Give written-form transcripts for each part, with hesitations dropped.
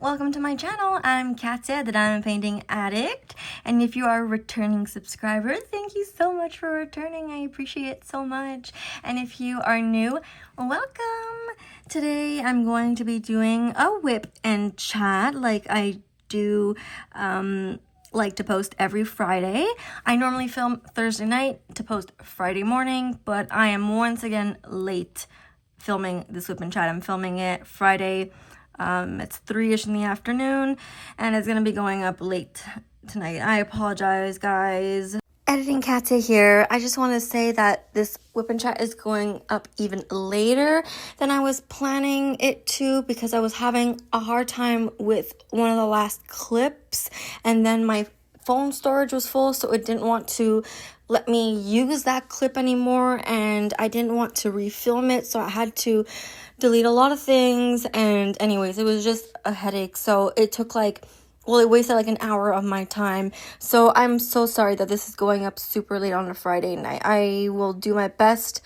welcome to my channel. I'm Katya, the Diamond Painting Addict, and if you are a returning subscriber, thank you so much for returning. I appreciate it so much. And if you are new, welcome. Today I'm going to be doing a WIP and chat like I do like to post every Friday. I normally film Thursday night to post Friday morning, but I am once again late filming this WIP and chat. I'm filming it Friday. It's 3-ish in the afternoon, and it's gonna be going up late tonight. I apologize, guys. Editing Katya here. I just want to say that this WIP and chat is going up even later than I was planning it to, because I was having a hard time with one of the last clips, and then my phone storage was full, so it didn't want to let me use that clip anymore, and I didn't want to refilm it, so I had to delete a lot of things. And anyways, it was just a headache, so it took it wasted like an hour of my time. So I'm so sorry that this is going up super late on a Friday night. I will do my best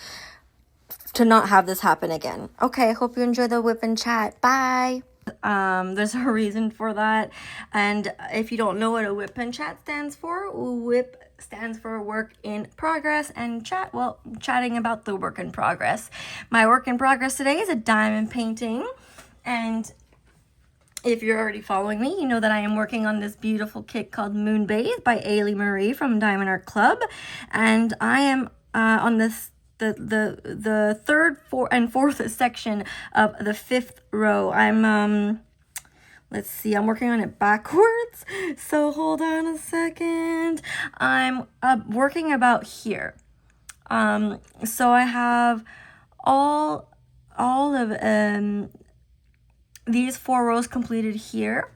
to not have this happen again. Okay, I hope you enjoy the WIP and chat. Bye. There's a reason for that, and if you don't know what a WIP and chat stands for, WIP stands for work in progress, and chat, well, chatting about the work in progress. My work in progress today is a diamond painting, and if you're already following me, you know that I am working on this beautiful kit called Moonbathe by Ailee Marie from Diamond Art Club, and I am on this the third, fourth section of the 5th row. I'm let's see, I'm working on it backwards, so hold on a second. I'm working about here. So I have all of these 4 rows completed here.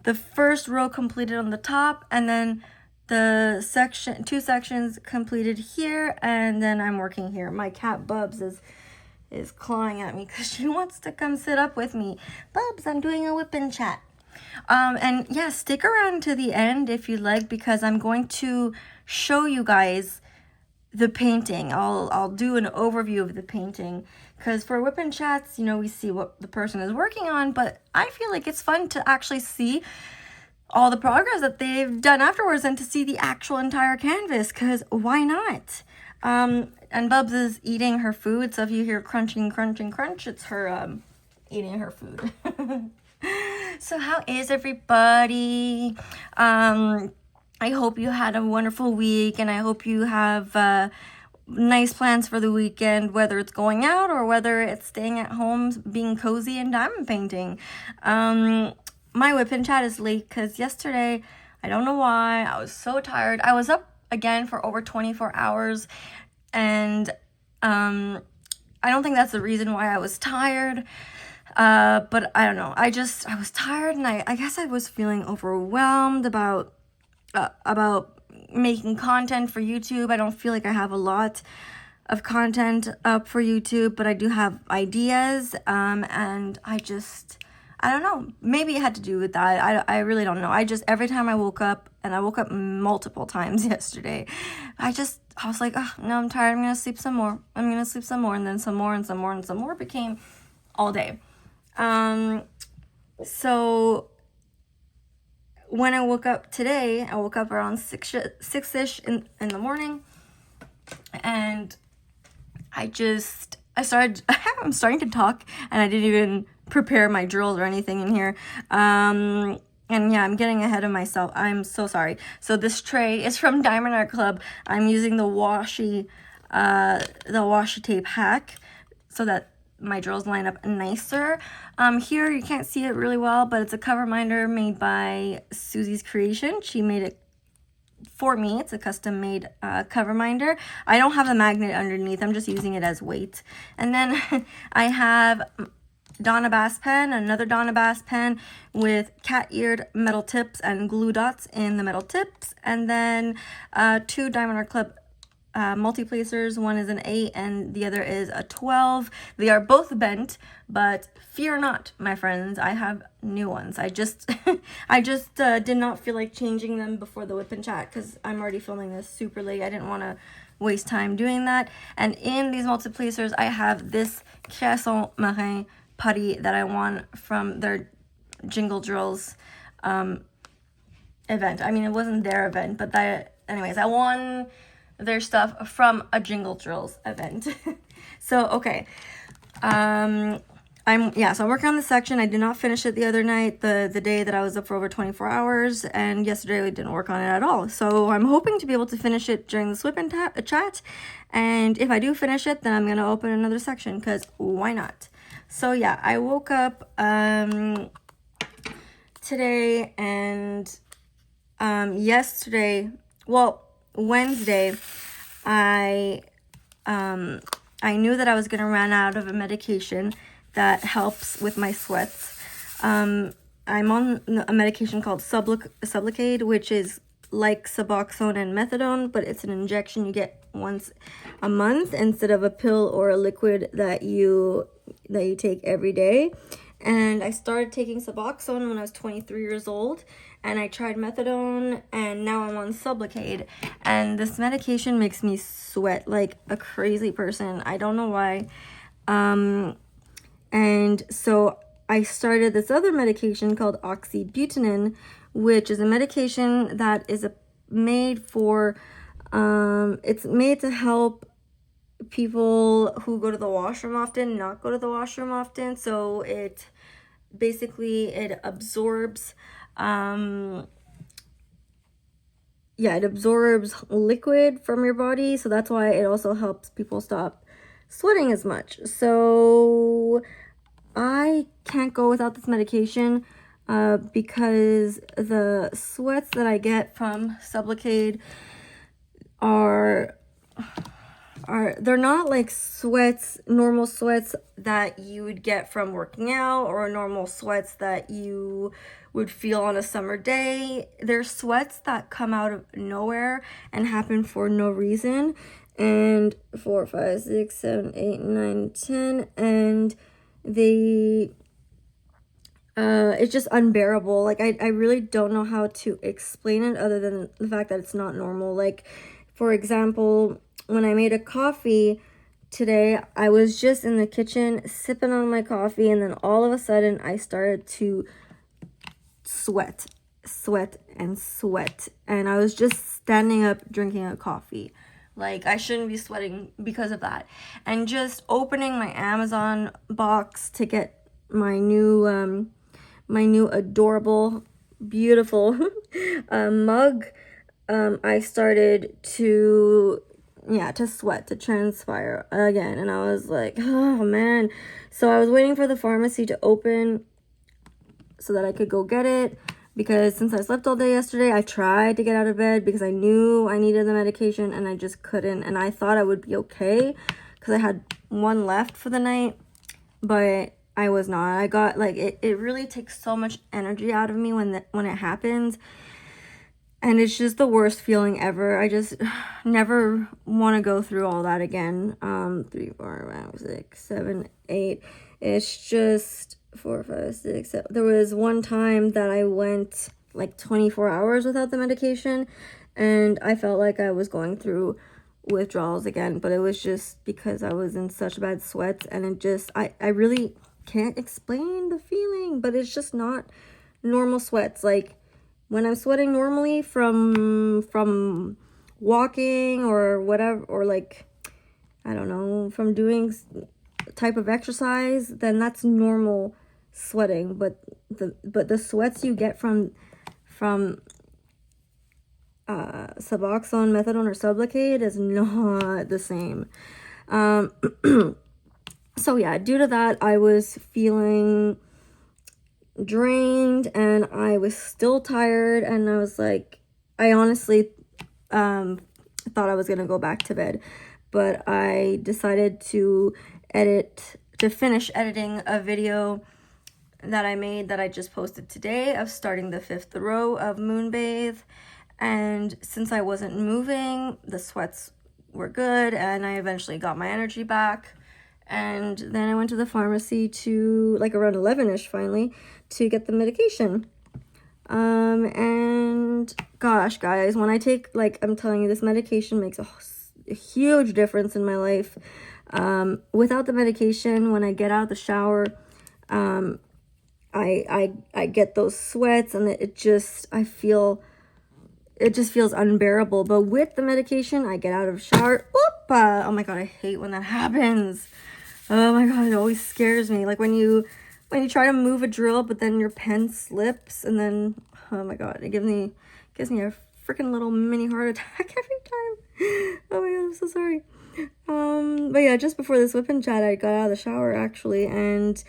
The first row completed on the top, and then the two sections completed here, and then I'm working here. My cat Bubs is clawing at me because she wants to come sit up with me. Bubs, I'm doing a WIP and chat. And yeah, stick around to the end if you like, because I'm going to show you guys the painting. I'll do an overview of the painting, because for WIP and chats, you know, we see what the person is working on, but I feel like it's fun to actually see all the progress that they've done afterwards and to see the actual entire canvas, because why not? And Bubs is eating her food, so if you hear crunching, it's her eating her food. So how is everybody? I hope you had a wonderful week, and I hope you have nice plans for the weekend, whether it's going out or whether it's staying at home, being cozy and diamond painting. My WIP and chat is late because yesterday, I don't know why, I was so tired. I was up again for over 24 hours, and I don't think that's the reason why I was tired, but I don't know. I was tired, and I guess I was feeling overwhelmed about making content for YouTube. I don't feel like I have a lot of content up for YouTube, but I do have ideas, and I don't know, maybe it had to do with that. I really don't know. Every time I woke up, and I woke up multiple times yesterday, I was like, oh, no, I'm tired, I'm gonna sleep some more, and then some more, and some more, and some more. It became all day. So when I woke up today, I woke up around 6-ish in the morning, and I'm starting to talk, and I didn't even prepare my drills or anything in here. And yeah, I'm getting ahead of myself. I'm so sorry. So this tray is from Diamond Art Club. I'm using the washi tape hack so that my drills line up nicer. Here you can't see it really well, but it's a cover minder made by Susy's Creationz. She made it for me. It's a custom made cover minder. I don't have a magnet underneath. I'm just using it as weight. And then I have Donna Bass pen, another Donna Bass pen with cat-eared metal tips and glue dots in the metal tips, and then 2 Diamond Art Club multi-placers. One is an 8 and the other is a 12. They are both bent, but fear not, my friends, I have new ones. I just did not feel like changing them before the WIP and chat, because I'm already filming this super late. I didn't want to waste time doing that. And in these multi-placers, I have this Creationz Morin putty that I won from their Jingle Drills event. I mean, it wasn't their event, but anyways, I won their stuff from a Jingle Drills event. So, okay. So I'm working on the section. I did not finish it the other night, the day that I was up for over 24 hours, and yesterday we didn't work on it at all. So I'm hoping to be able to finish it during the WIP chat, and if I do finish it, then I'm going to open another section, because why not? So yeah, I woke up today, and Wednesday, I knew that I was going to run out of a medication that helps with my sweats. I'm on a medication called Sublocade, which is like Suboxone and Methadone, but it's an injection you get once a month instead of a pill or a liquid that you take every day. And I started taking Suboxone when I was 23 years old, and I tried Methadone, and now I'm on Sublocade. And this medication makes me sweat like a crazy person. I don't know why. And so I started this other medication called oxybutynin, which is a medication that is made for, it's made to help people who go to the washroom often not go to the washroom often. So it absorbs, it absorbs liquid from your body. So that's why it also helps people stop sweating as much. So I can't go without this medication because the sweats that I get from Sublocade they're not like normal sweats that you would get from working out, or normal sweats that you would feel on a summer day. They're sweats that come out of nowhere and happen for no reason. And 4, 5, 6, 7, 8, 9, 10, and it's just unbearable. Like I really don't know how to explain it other than the fact that it's not normal. Like, for example, when I made a coffee today, I was just in the kitchen sipping on my coffee, and then all of a sudden I started to sweat, and I was just standing up drinking a coffee. Like, I shouldn't be sweating because of that. And just opening my Amazon box to get my new adorable, beautiful mug, I started to sweat, to transpire again. And I was like, oh man. So I was waiting for the pharmacy to open so that I could go get it, because since I slept all day yesterday, I tried to get out of bed because I knew I needed the medication, and I just couldn't. And I thought I would be okay because I had one left for the night, but I was not. I got, like, it really takes so much energy out of me when it happens. And it's just the worst feeling ever. I just never want to go through all that again. 3, 4, 5, 6, 7, 8. It's just 4, 5, 6, 7. There was one time that I went like 24 hours without the medication, and I felt like I was going through withdrawals again. But it was just because I was in such bad sweats, and it just, I really can't explain the feeling, but it's just not normal sweats. Like, when I'm sweating normally from walking or whatever, or like, I don't know, from doing type of exercise, then that's normal sweating. But the sweats you get from Suboxone, Methadone, or Sublocade is not the same. So yeah, due to that, I was feeling drained, and I was still tired, and I was like, I honestly thought I was gonna go back to bed, but I decided to finish editing a video that I made that I just posted today of starting the 5th row of Moonbathe. And since I wasn't moving, the sweats were good, and I eventually got my energy back. And then I went to the pharmacy to, like, around 11ish finally, to get the medication. And gosh, guys, when I take, like, I'm telling you, this medication makes a huge difference in my life. Without the medication, when I get out of the shower, I get those sweats, and it just feels unbearable. But with the medication, I get out of shower. Oh my god, I hate when that happens. Oh my god, it always scares me. Like when you try to move a drill, but then your pen slips, and then oh my god, it gives me a freaking little mini heart attack every time. Oh my god, I'm so sorry. But yeah, just before this WIP and chat, I got out of the shower actually, and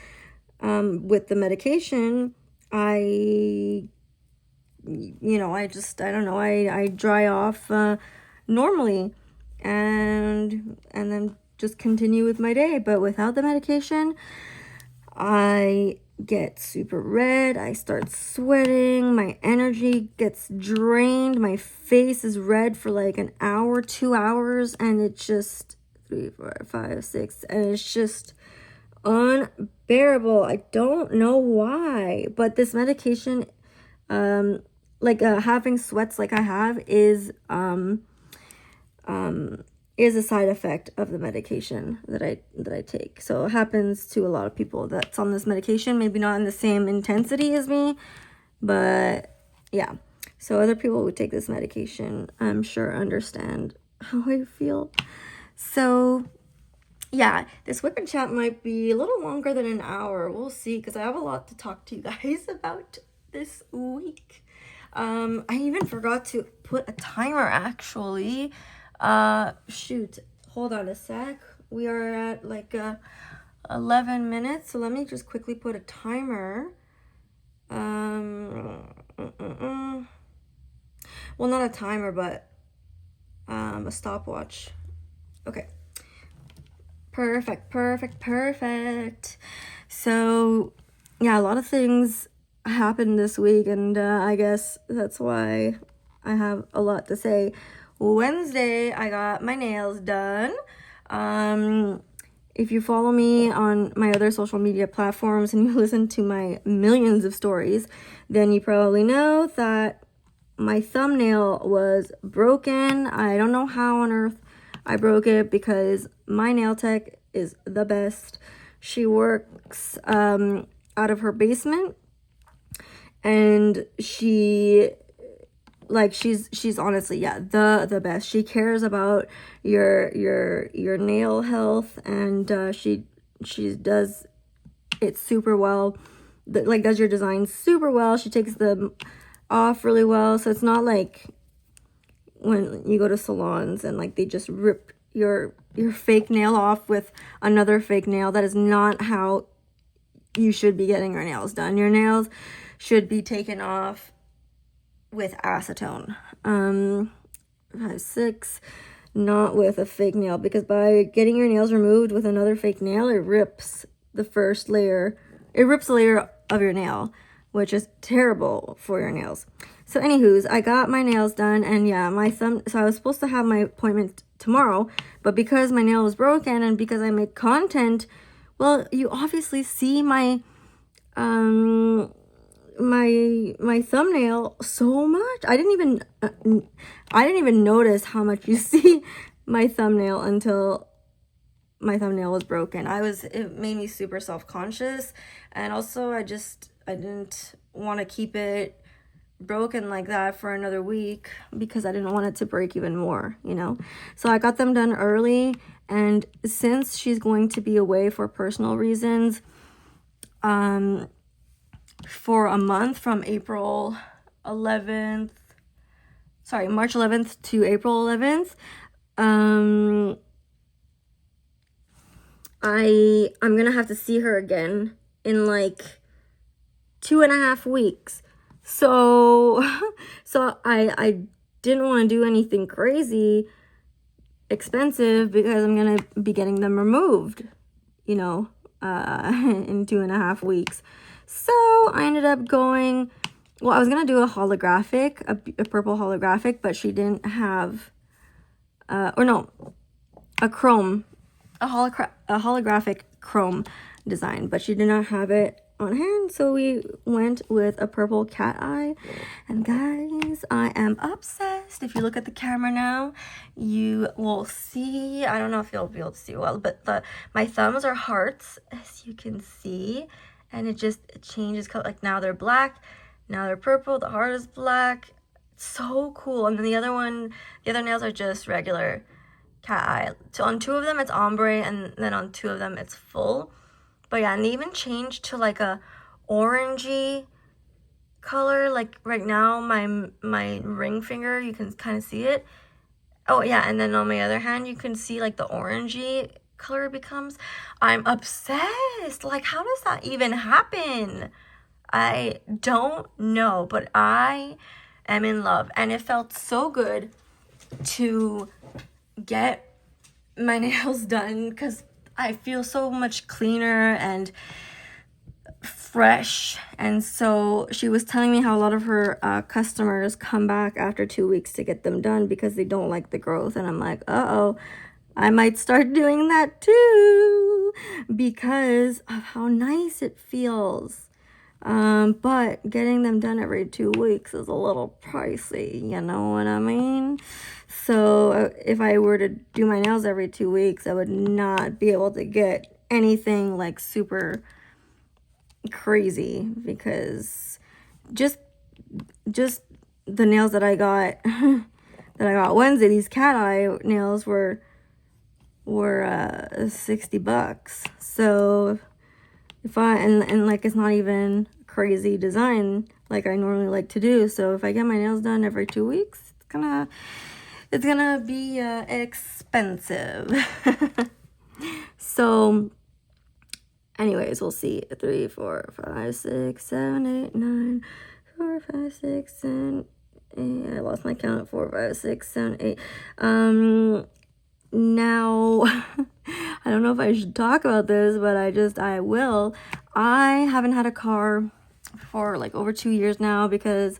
with the medication, I don't know, I dry off normally, and then just continue with my day. But without the medication, I get super red, I start sweating, my energy gets drained, my face is red for like an hour, 2 hours, and it's just 3, 4, 5, 6, and it's just unbearable. I don't know why, but this medication, having sweats like I have is a side effect of the medication that I take. So it happens to a lot of people that's on this medication, maybe not in the same intensity as me, but yeah. So other people who take this medication, I'm sure, understand how I feel. So yeah, this WIP and chat might be a little longer than an hour. We'll see, because I have a lot to talk to you guys about this week. I even forgot to put a timer actually. Shoot, hold on a sec. We are at like 11 minutes, so let me just quickly put a timer. Well, not a timer, but a stopwatch. Okay. Perfect. So yeah, a lot of things happened this week, and I guess that's why I have a lot to say. Wednesday, I got my nails done. If you follow me on my other social media platforms and you listen to my millions of stories, then you probably know that my thumbnail was broken. I don't know how on earth I broke it, because my nail tech is the best. She works out of her basement, and she's honestly, yeah, the best. She cares about your nail health, and she does it super well. Does your design super well. She takes them off really well. So it's not like when you go to salons and like they just rip your fake nail off with another fake nail. That is not how you should be getting your nails done. Your nails should be taken off with acetone. 5-6, not with a fake nail, because by getting your nails removed with another fake nail, it rips the first layer. It rips a layer of your nail, which is terrible for your nails. So anywho's, I got my nails done, and yeah, so I was supposed to have my appointment tomorrow, but because my nail was broken and because I make content, well, you obviously see my my thumbnail so much. I didn't even notice how much you see my thumbnail until my thumbnail was broken. It made me super self-conscious, and also I didn't want to keep it broken like that for another week, because I didn't want it to break even more, So I got them done early, and since she's going to be away for personal reasons, for a month, from March 11th to April 11th, I'm gonna have to see her again in like 2.5 weeks. So I didn't want to do anything crazy expensive, because I'm gonna be getting them removed, in 2.5 weeks. So I ended up going, well, I was going to do a holographic, a purple holographic, but she didn't have, a holographic chrome design, but she did not have it on hand. So we went with a purple cat eye, and guys, I am obsessed. If you look at the camera now, you will see, I don't know if you'll be able to see well, but my thumbs are hearts, as you can see. and it changes color. Like now they're black, now they're purple, the heart is black. It's so cool. And then the other nails are just regular cat eye. So on 2 of them it's ombre, and then on 2 of them it's full. But yeah, and they even changed to like a orangey color. Like right now my ring finger, you can kind of see it. Oh yeah, and then on my other hand you can see like the orangey color it becomes. I'm obsessed. Like, how does that even happen? I don't know, but I am in love, and it felt so good to get my nails done because I feel so much cleaner and fresh. And so she was telling me how a lot of her customers come back after 2 weeks to get them done because they don't like the growth. And I'm like, uh-oh, I might start doing that too because of how nice it feels. But getting them done every 2 weeks is a little pricey, you know what I mean? So if I were to do my nails every 2 weeks, I would not be able to get anything like super crazy, because just the nails that I got Wednesday, these cat eye nails were $60. So if and like, it's not even crazy design like I normally like to do. So if I get my nails done every 2 weeks, it's gonna be expensive. So anyways, we'll see. 3, 4, 5, 6, 7, 8, 9, 4, 5, 6, 7, 8. I lost my count. 4, 5, 6, 7, 8. Now, I don't know if I should talk about this, but I will. I haven't had a car for like over 2 years now because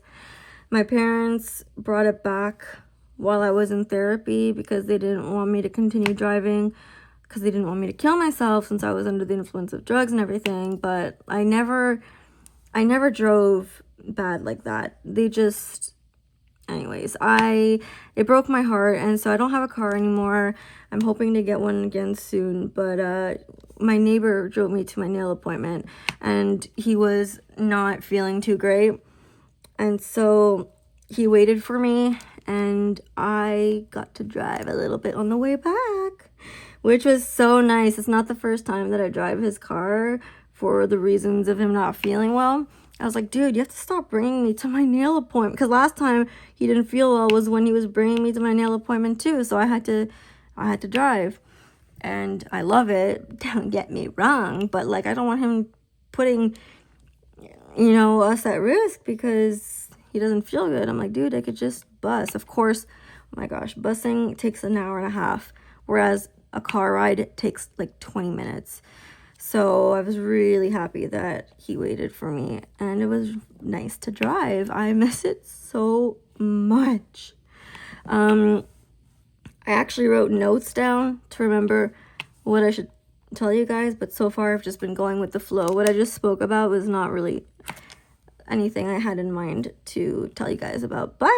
my parents brought it back while I was in therapy because they didn't want me to continue driving, because they didn't want me to kill myself since I was under the influence of drugs and everything. But I never drove bad like that. They just, anyways, it broke my heart, and so I don't have a car anymore. I'm hoping to get one again soon, but my neighbor drove me to my nail appointment, and he was not feeling too great, and so he waited for me, and I got to drive a little bit on the way back, which was so nice. It's not the first time that I drive his car for the reasons of him not feeling well. I was like, dude, you have to stop bringing me to my nail appointment. Because last time he didn't feel well was when he was bringing me to my nail appointment too. So I had to drive. And I love it. Don't get me wrong. But like, I don't want him putting, us at risk because he doesn't feel good. I'm like, dude, I could just bus. Of course, oh my gosh, busing takes an hour and a half. Whereas a car ride takes like 20 minutes. So I was really happy that he waited for me, and it was nice to drive. I miss it so much. I actually wrote notes down to remember what I should tell you guys, but so far I've just been going with the flow. What I just spoke about was not really anything I had in mind to tell you guys about, but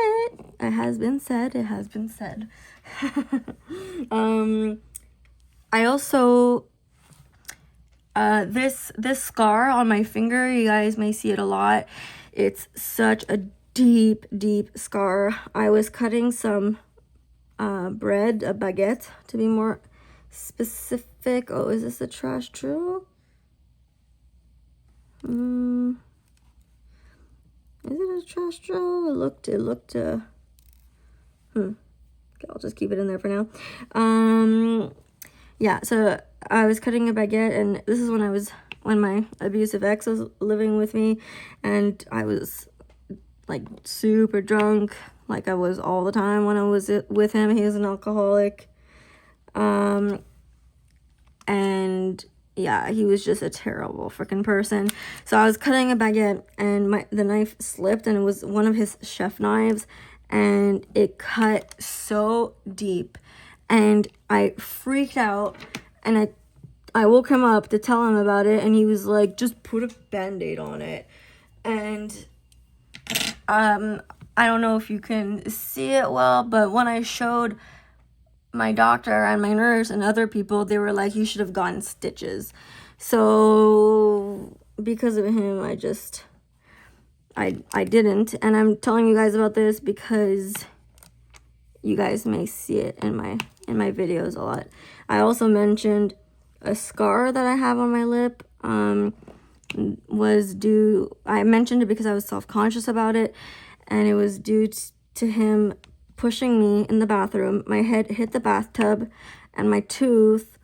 it has been said. It has been said. I also... this scar on my finger, you guys may see it a lot. It's such a deep scar. I was cutting some bread, a baguette to be more specific. Oh, is this a trash drill? Is it a trash drill? It looked okay, I'll just keep it in there for now. Yeah, so I was cutting a baguette, and this is when my abusive ex was living with me, and I was like super drunk, like I was all the time when I was with him. He was an alcoholic, and yeah, he was just a terrible freaking person. So I was cutting a baguette, and the knife slipped, and it was one of his chef knives, and it cut so deep. And I freaked out, and I woke him up to tell him about it, and he was like, just put a Band-Aid on it. And I don't know if you can see it well, but when I showed my doctor and my nurse and other people, they were like, you should have gotten stitches. So because of him, I didn't. And I'm telling you guys about this because you guys may see it in my videos a lot. I also mentioned a scar that I have on my lip. I mentioned it because I was self-conscious about it, and it was due to him pushing me in the bathroom. My head hit the bathtub, and my tooth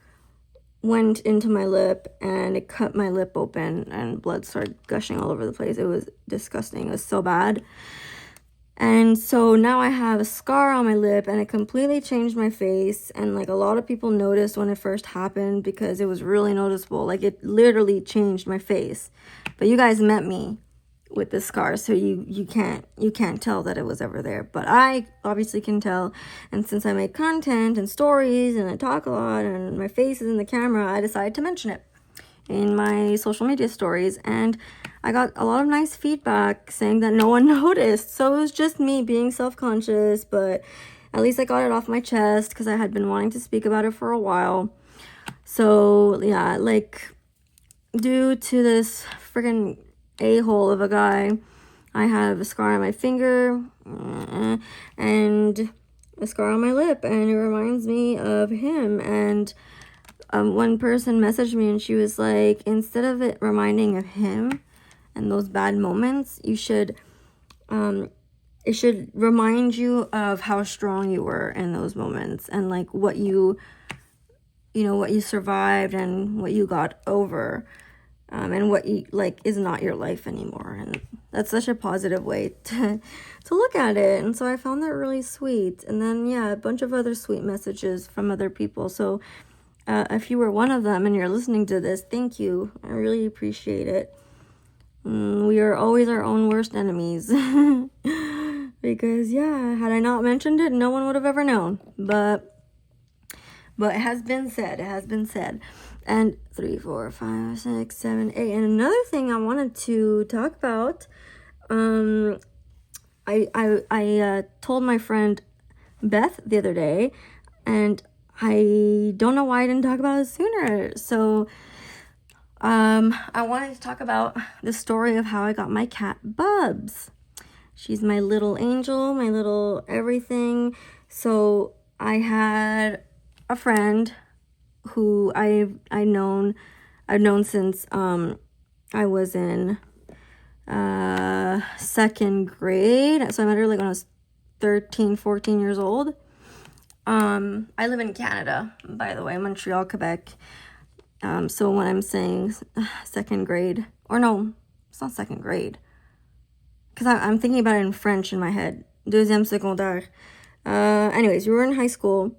went into my lip, and it cut my lip open, and blood started gushing all over the place. It was disgusting. It was so bad. And so now I have a scar on my lip, and it completely changed my face. And like a lot of people noticed when it first happened because it was really noticeable. Like it literally changed my face. But you guys met me with the scar, so you can't tell that it was ever there. But I obviously can tell. And since I make content and stories and I talk a lot and my face is in the camera, I decided to mention it in my social media stories. And I got a lot of nice feedback saying that no one noticed. So it was just me being self-conscious, but at least I got it off my chest because I had been wanting to speak about it for a while. So yeah, like due to this freaking a-hole of a guy, I have a scar on my finger and a scar on my lip, and it reminds me of him. And one person messaged me and she was like, instead of it reminding of him and those bad moments, it should remind you of how strong you were in those moments, and like what you survived and what you got over, and what you like is not your life anymore. And that's such a positive way to look at it. And so I found that really sweet. And then yeah, a bunch of other sweet messages from other people. So if you were one of them and you're listening to this, thank you. I really appreciate it. We are always our own worst enemies. Because yeah, had I not mentioned it, no one would have ever known. But it has been said. It has been said. And 3, 4, 5, 6, 7, 8. And another thing I wanted to talk about, I told my friend Beth the other day, and I don't know why I didn't talk about it sooner. So I wanted to talk about the story of how I got my cat Bubs. She's my little angel, my little everything. So I had a friend who I've known since I was in second grade. So I met her like when I was 13, 14 years old. I live in Canada, by the way, Montreal, Quebec. So when I'm saying second grade, or no, it's not second grade, because I'm thinking about it in French in my head. Deuxième secondaire. Anyways, we were in high school.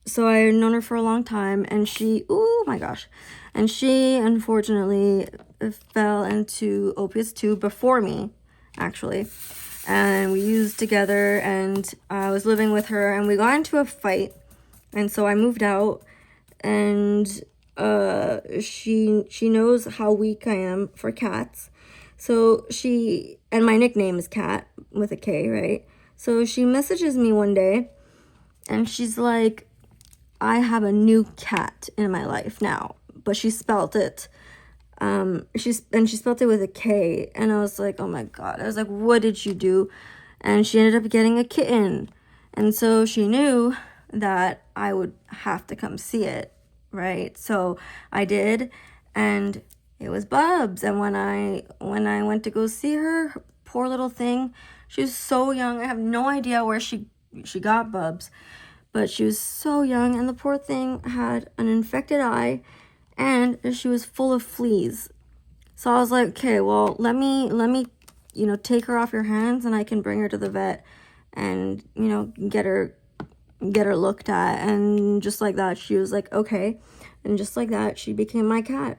So I had known her for a long time, and she unfortunately fell into opiates too before me, actually. And we used together, and I was living with her, and we got into a fight, and so I moved out. And she knows how weak I am for cats. So and my nickname is Cat with a K, right? So she messages me one day, and she's like, I have a new cat in my life now, but she spelt it. She spelled it with a K, and I was like, oh my God. I was like, what did you do? And she ended up getting a kitten. And so she knew that I would have to come see it, right? So I did, and it was Bubs. And when I went to go see her, poor little thing, she was so young. I have no idea where she got Bubs, but she was so young, and the poor thing had an infected eye, and she was full of fleas. So I was like, okay, well, let me take her off your hands, and I can bring her to the vet and get her looked at. And just like that, she was like, okay. And just like that, she became my cat.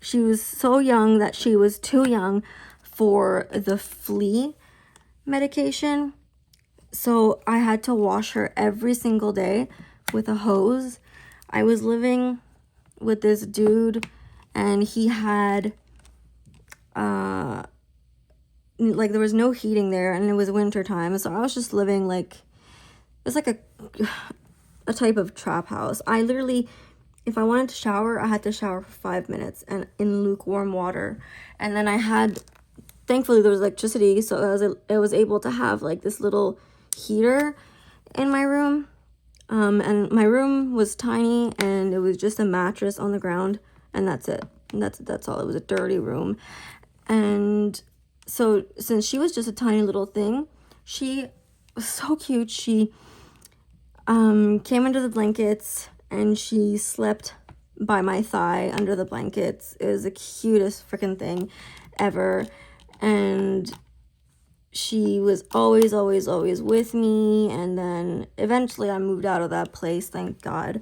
She was so young that she was too young for the flea medication. So I had to wash her every single day with a hose. I was living with this dude, and he had like there was no heating there, and it was winter time. So I was just living like, it was like a type of trap house. I literally if I wanted to shower, I had to shower for 5 minutes and in lukewarm water. And then I had, thankfully there was electricity, so I was able to have like this little heater in my room. And my room was tiny, and it was just a mattress on the ground, and that's it. And that's all. It was a dirty room. And so since she was just a tiny little thing, she was so cute. She came under the blankets and she slept by my thigh under the blankets. It was the cutest freaking thing ever. And she was always with me, and then eventually I moved out of that place, thank God.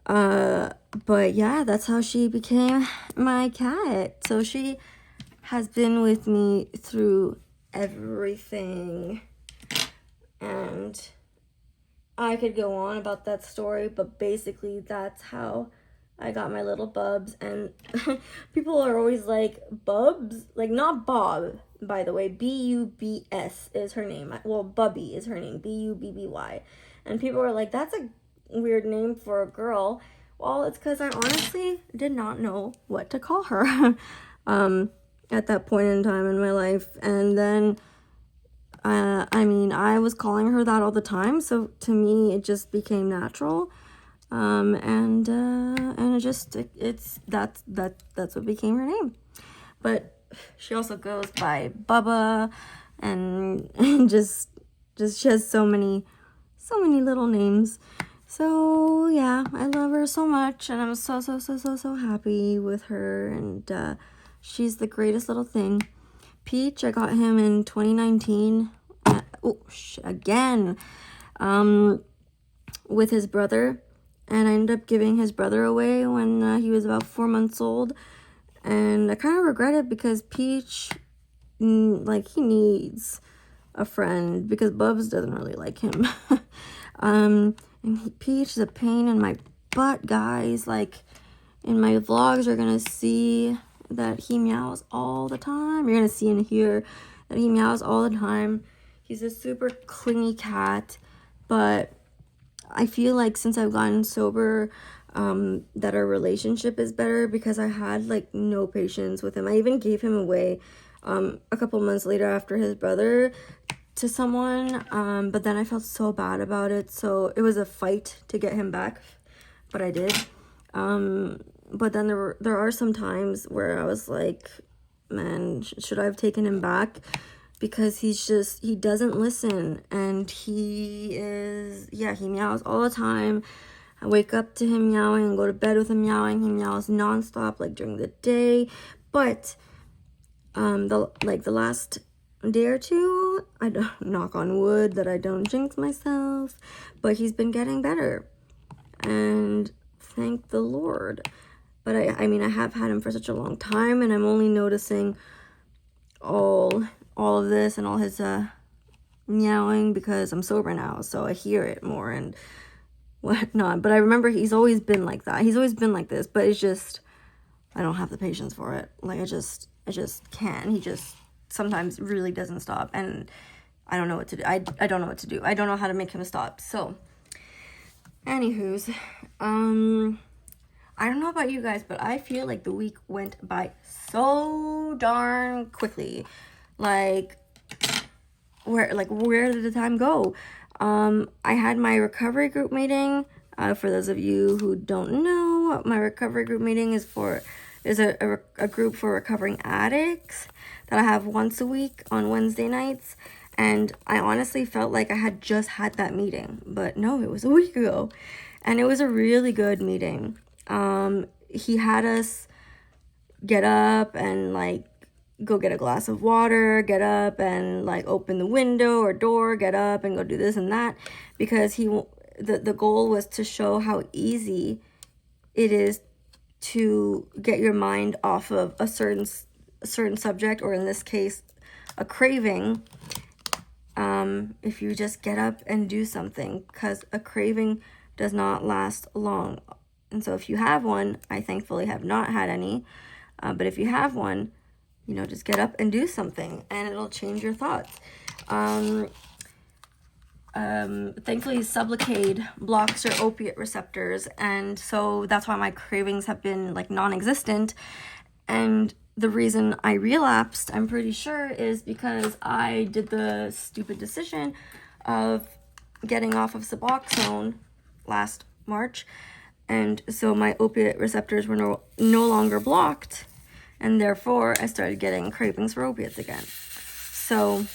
But yeah, that's how she became my cat. So she has been with me through everything, and I could go on about that story, but basically that's how I got my little Bubs. And people are always like, Bubs? Like, not Bob, by the way. B-U-B-S is her name. Well, Bubby is her name. B-U-B-B-Y. And people are like, that's a weird name for a girl. Well, it's because I honestly did not know what to call her at that point in time in my life. And then, I mean, I was calling her that all the time. So to me, it just became natural. And it just, that's what became her name. But she also goes by Bubba, and just she has so many little names. So yeah, I love her so much, and I'm so happy with her, and she's the greatest little thing. Peach, I got him in 2019, again, with his brother. And I ended up giving his brother away when he was about 4 months old. And I kind of regret it because Peach, like, he needs a friend because Bubs doesn't really like him. Peach is a pain in my butt, guys. Like, in my vlogs, you're going to see that he meows all the time. You're going to see and hear that he meows all the time. He's a super clingy cat, but I feel like since I've gotten sober, that our relationship is better because I had like no patience with him. I even gave him away a couple months later after his brother to someone, but then I felt so bad about it. So it was a fight to get him back, but I did. But then there are some times where I was like, man, should I have taken him back? Because he doesn't listen, and he meows all the time. I wake up to him meowing and go to bed with him meowing. He meows nonstop, like during the day. But the last day or two, I don't, knock on wood that I don't jinx myself, but he's been getting better, and thank the Lord. But I mean, I have had him for such a long time, and I'm only noticing all of this and all his meowing because I'm sober now, so I hear it more and whatnot. But I remember he's always been like that. He's always been like this, but it's just I don't have the patience for it. Like I just can't. He just sometimes really doesn't stop, and I don't know what to do. I don't know what to do. I don't know how to make him stop. So anywho's, I don't know about you guys, but I feel like the week went by so darn quickly. Like, where did the time go? I had my recovery group meeting. For those of you who don't know, my recovery group meeting is a group for recovering addicts that I have once a week on Wednesday nights. And I honestly felt like I had just had that meeting, but no, it was a week ago, and it was a really good meeting. He had us get up and like go get a glass of water, get up and like open the window or door, get up and go do this and that, because the goal was to show how easy it is to get your mind off of a certain subject, or in this case a craving, if you just get up and do something, because a craving does not last long. And so if you have one, I thankfully have not had any, but if you have one, you know, just get up and do something, and it'll change your thoughts. thankfully Sublocade blocks your opiate receptors, and so that's why my cravings have been like non-existent. And the reason I relapsed, I'm pretty sure, is because I did the stupid decision of getting off of Suboxone last March, and so my opiate receptors were no longer blocked, and therefore I started getting cravings for opiates again. So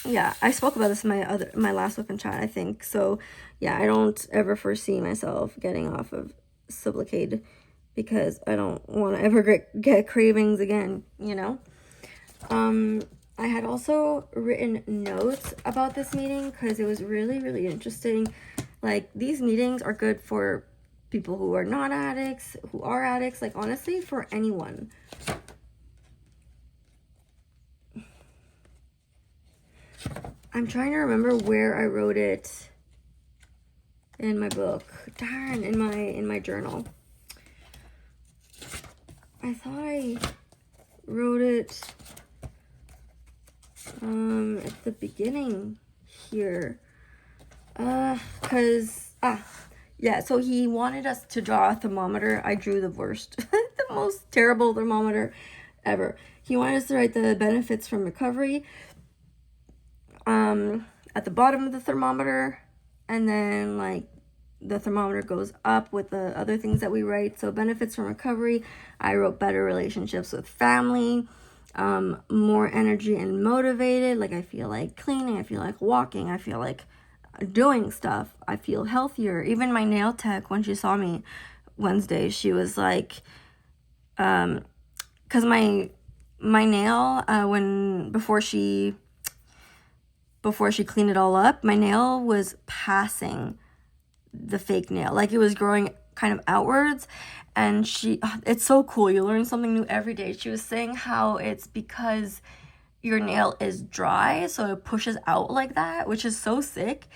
yeah, I spoke about this in my last WIP and chat, I think. So yeah, I don't ever foresee myself getting off of Sublocade because I don't want to ever get cravings again, you know. I had also written notes about this meeting because it was really, really interesting. Like, these meetings are good for people who are not addicts, who are addicts, like, honestly, for anyone. I'm trying to remember where I wrote it in my book. Darn, in my journal. I thought I wrote it at the beginning here. Yeah, so he wanted us to draw a thermometer. I drew the worst, the most terrible thermometer ever. He wanted us to write the benefits from recovery at the bottom of the thermometer, and then like the thermometer goes up with the other things that we write. So benefits from recovery, I wrote better relationships with family, more energy and motivated. Like, I feel like cleaning, I feel like walking, I feel like doing stuff, I feel healthier. Even my nail tech, when she saw me Wednesday, she was like, because my nail, before she cleaned it all up, my nail was passing the fake nail, like it was growing kind of outwards. And it's so cool, you learn something new every day. She was saying how it's because your nail is dry, so it pushes out like that, which is so sick.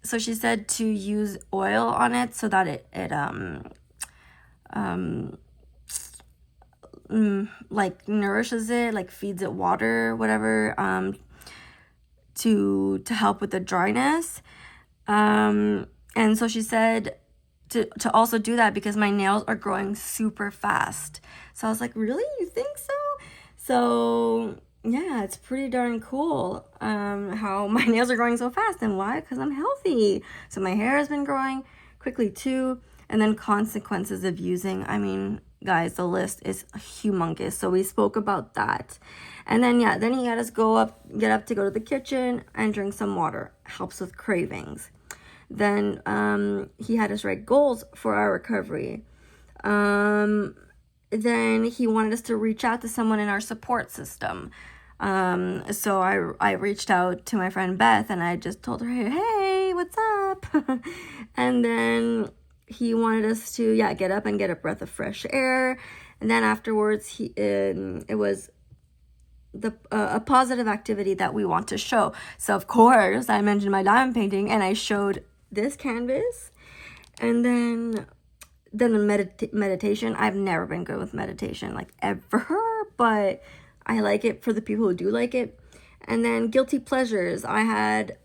So she said to use oil on it so that it like nourishes it, like feeds it water, whatever, to help with the dryness. And so she said to also do that because my nails are growing super fast. So I was like, really? You think so? So yeah, it's pretty darn cool how my nails are growing so fast. And why? Because I'm healthy. So my hair has been growing quickly too. And then consequences of using, I mean, guys, the list is humongous. So we spoke about that. And then, yeah, then he had us get up to go to the kitchen and drink some water. Helps with cravings. Then he had us write goals for our recovery. Then he wanted us to reach out to someone in our support system. So I reached out to my friend Beth, and I just told her, hey, what's up? And then he wanted us to, get up and get a breath of fresh air. And then afterwards, it was a positive activity that we want to show. So of course, I mentioned my diamond painting, and I showed this canvas. And then the meditation. I've never been good with meditation, like, ever, but I like it for the people who do like it. And then guilty pleasures. I had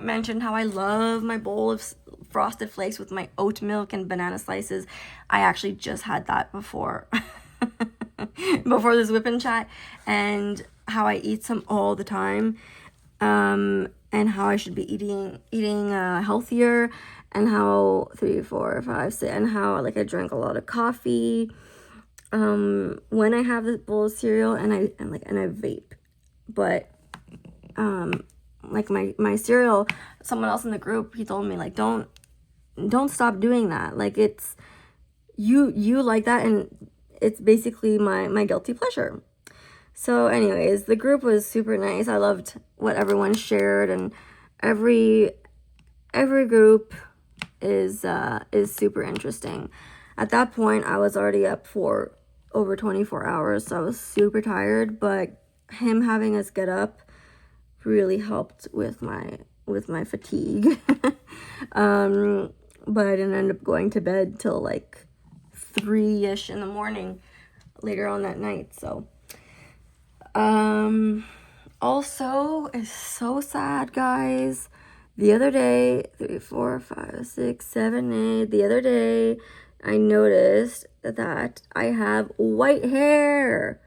mentioned how I love my bowl of frosted flakes with my oat milk and banana slices. I actually just had that before this WIP and chat, and how I eat some all the time, and how I should be eating healthier, and how 3, 4, 5, 6, and how like I drank a lot of coffee when I have this bowl of cereal, and I vape. But like my cereal, someone else in the group, he told me, like, don't stop doing that. Like, it's you like that, and it's basically my guilty pleasure. So anyways, the group was super nice. I loved what everyone shared, and every group is super interesting. At that point, I was already up for over 24 hours, so I was super tired, but him having us get up really helped with my fatigue. But I didn't end up going to bed till like 3-ish in the morning later on that night. So also, it's so sad, guys, the other day, 3, 4, 5, 6, 7, 8, the other day, I noticed that I have white hair.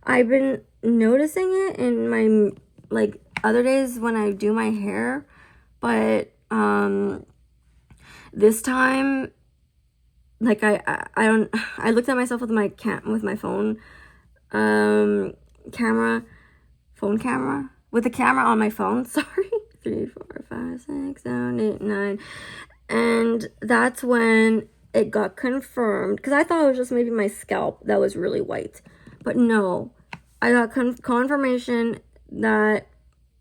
I've been noticing it in my, like, other days when I do my hair, but, this time, like, I looked at myself with my phone, camera, with the camera on my phone, sorry, 3, 4, 5, 6, 7, 8, 9, and that's when it got confirmed, because I thought it was just maybe my scalp that was really white, but no, I got confirmation that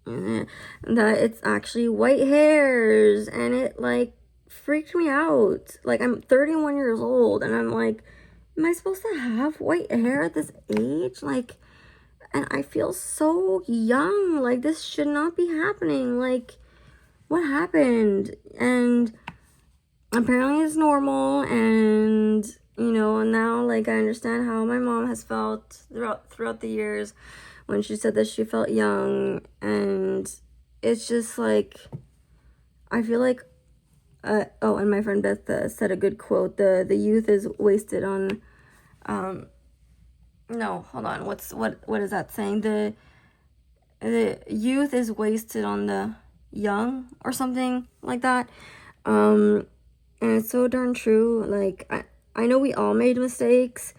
it's actually white hairs, and it, like, freaked me out. Like, I'm 31 years old, and I'm like, am I supposed to have white hair at this age? Like, and I feel so young. Like, this should not be happening. Like, what happened? And apparently it's normal, and, you know, and now, like, I understand how my mom has felt throughout the years when she said that she felt young, and it's just, like, I feel like, oh, and my friend Beth said a good quote, the youth is wasted on, no, hold on, what is that saying? The youth is wasted on the young, or something like that, and it's so darn true. Like, I know we all made mistakes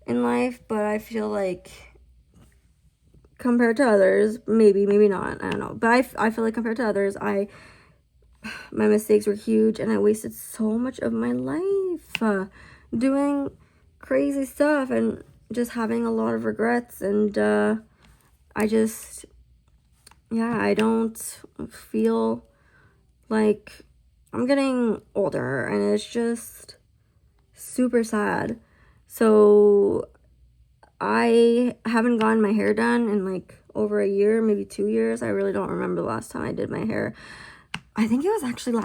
in life, but I feel like compared to others, maybe not, I don't know, but I feel like compared to others, my mistakes were huge, and I wasted so much of my life doing crazy stuff and just having a lot of regrets, and I just, yeah, I don't feel like I'm getting older, and it's just super sad. So I haven't gotten my hair done in, like, over a year, maybe 2 years. I really don't remember the last time I did my hair. I think it was actually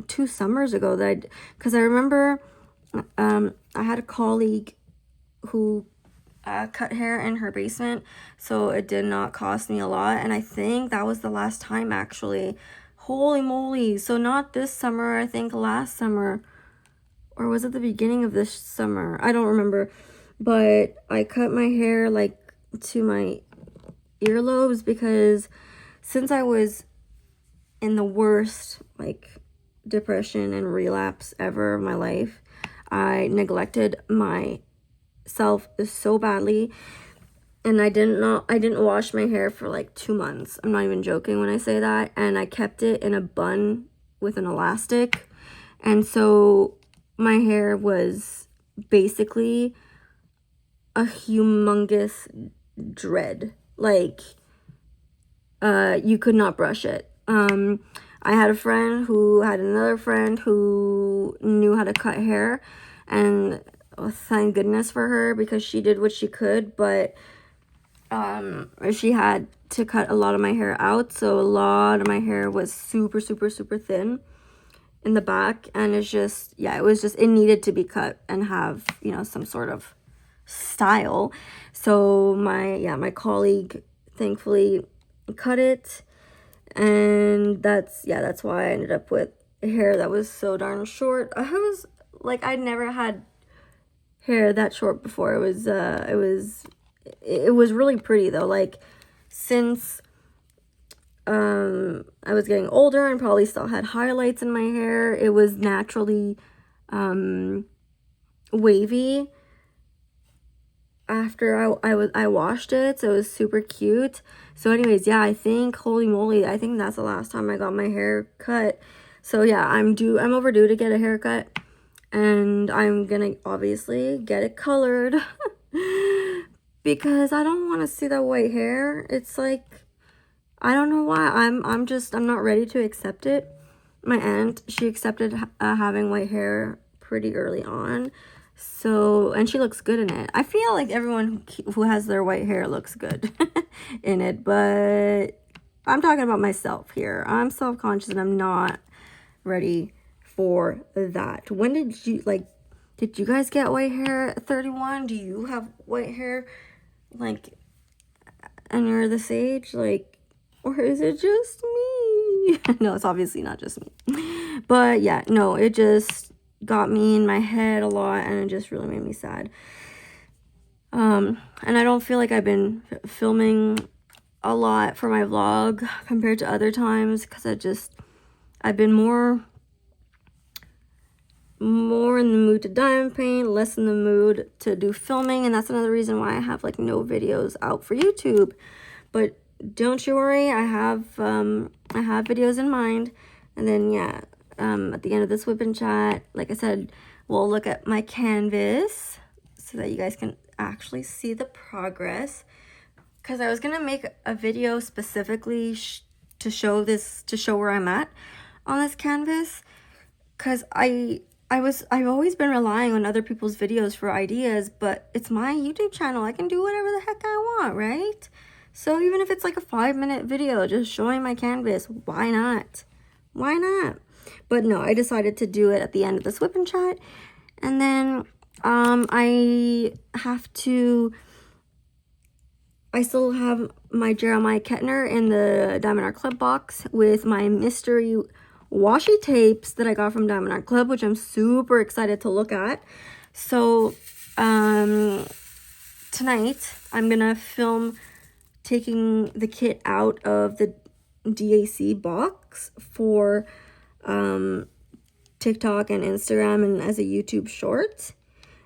2 summers ago that because I remember I had a colleague who cut hair in her basement, so it did not cost me a lot, and I think that was the last time, actually. Holy moly. So not this summer, I think last summer, or was it the beginning of this summer? I don't remember, but I cut my hair, like, to my earlobes, because since I was in the worst, like, depression and relapse ever of my life, I neglected myself so badly, and I didn't wash my hair for, like, 2 months. I'm not even joking when I say that. And I kept it in a bun with an elastic, and so my hair was basically a humongous dread. Like, you could not brush it. I had a friend who had another friend who knew how to cut hair, and thank goodness for her, because she did what she could, but she had to cut a lot of my hair out, so a lot of my hair was super, super, super thin in the back, and it's just, yeah, it needed to be cut and have, you know, some sort of style. So my colleague thankfully cut it, and that's why I ended up with hair that was so darn short. I was like, I'd never had hair that short before. It was really pretty though. Like, since I was getting older and probably still had highlights in my hair, it was naturally wavy after I washed it, so it was super cute. So anyways, yeah, I think, holy moly, I think that's the last time I got my hair cut. So yeah, I'm overdue to get a haircut, and I'm gonna obviously get it colored because I don't want to see that white hair. It's like, I don't know why. I'm not ready to accept it. My aunt, she accepted having white hair pretty early on. So, and she looks good in it. I feel like everyone who has their white hair looks good in it, but I'm talking about myself here. I'm self-conscious, and I'm not ready for that. When did you guys get white hair at 31? Do you have white hair, like, and you're this age? Like, or is it just me? me. No, it's obviously not just me. But yeah, no, it just got me in my head a lot, and it just really made me sad. And I don't feel like I've been filming a lot for my vlog compared to other times, because I've been more in the mood to diamond paint, less in the mood to do filming, and that's another reason why I have like no videos out for YouTube. But don't you worry, I have videos in mind. And then yeah, at the end of this WIP and chat, like I said, we'll look at my canvas so that you guys can actually see the progress, because I was gonna make a video specifically to show where I'm at on this canvas, because I've always been relying on other people's videos for ideas, but it's my YouTube channel. I can do whatever the heck I want, right? So even if it's like a 5-minute video just showing my canvas, why not? Why not? But no, I decided to do it at the end of this WIP and chat. And then I still have my Jeremiah Kettner in the Diamond Art Club box with my mystery washi tapes that I got from Diamond Art Club, which I'm super excited to look at. So tonight I'm gonna film taking the kit out of the DAC box for TikTok and Instagram and as a YouTube short,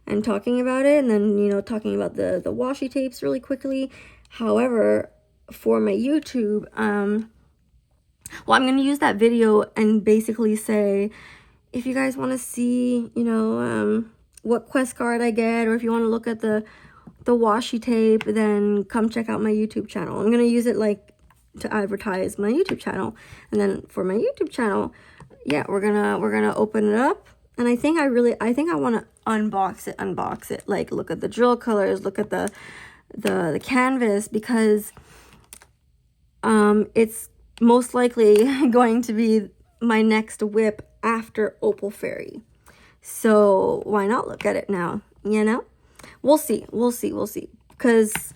and talking about it, and then, you know, talking about the washi tapes really quickly. However, for my YouTube, well, I'm going to use that video and basically say, if you guys want to see, you know, what quest card I get, or if you want to look at the washi tape, then come check out my YouTube channel. I'm going to use it like to advertise my YouTube channel. And then for my YouTube channel, yeah, we're gonna open it up. And I think I want to unbox it, like look at the drill colors, look at the canvas, because it's most likely going to be my next WIP after Opal Fairy. So why not look at it now, you know? We'll see. Because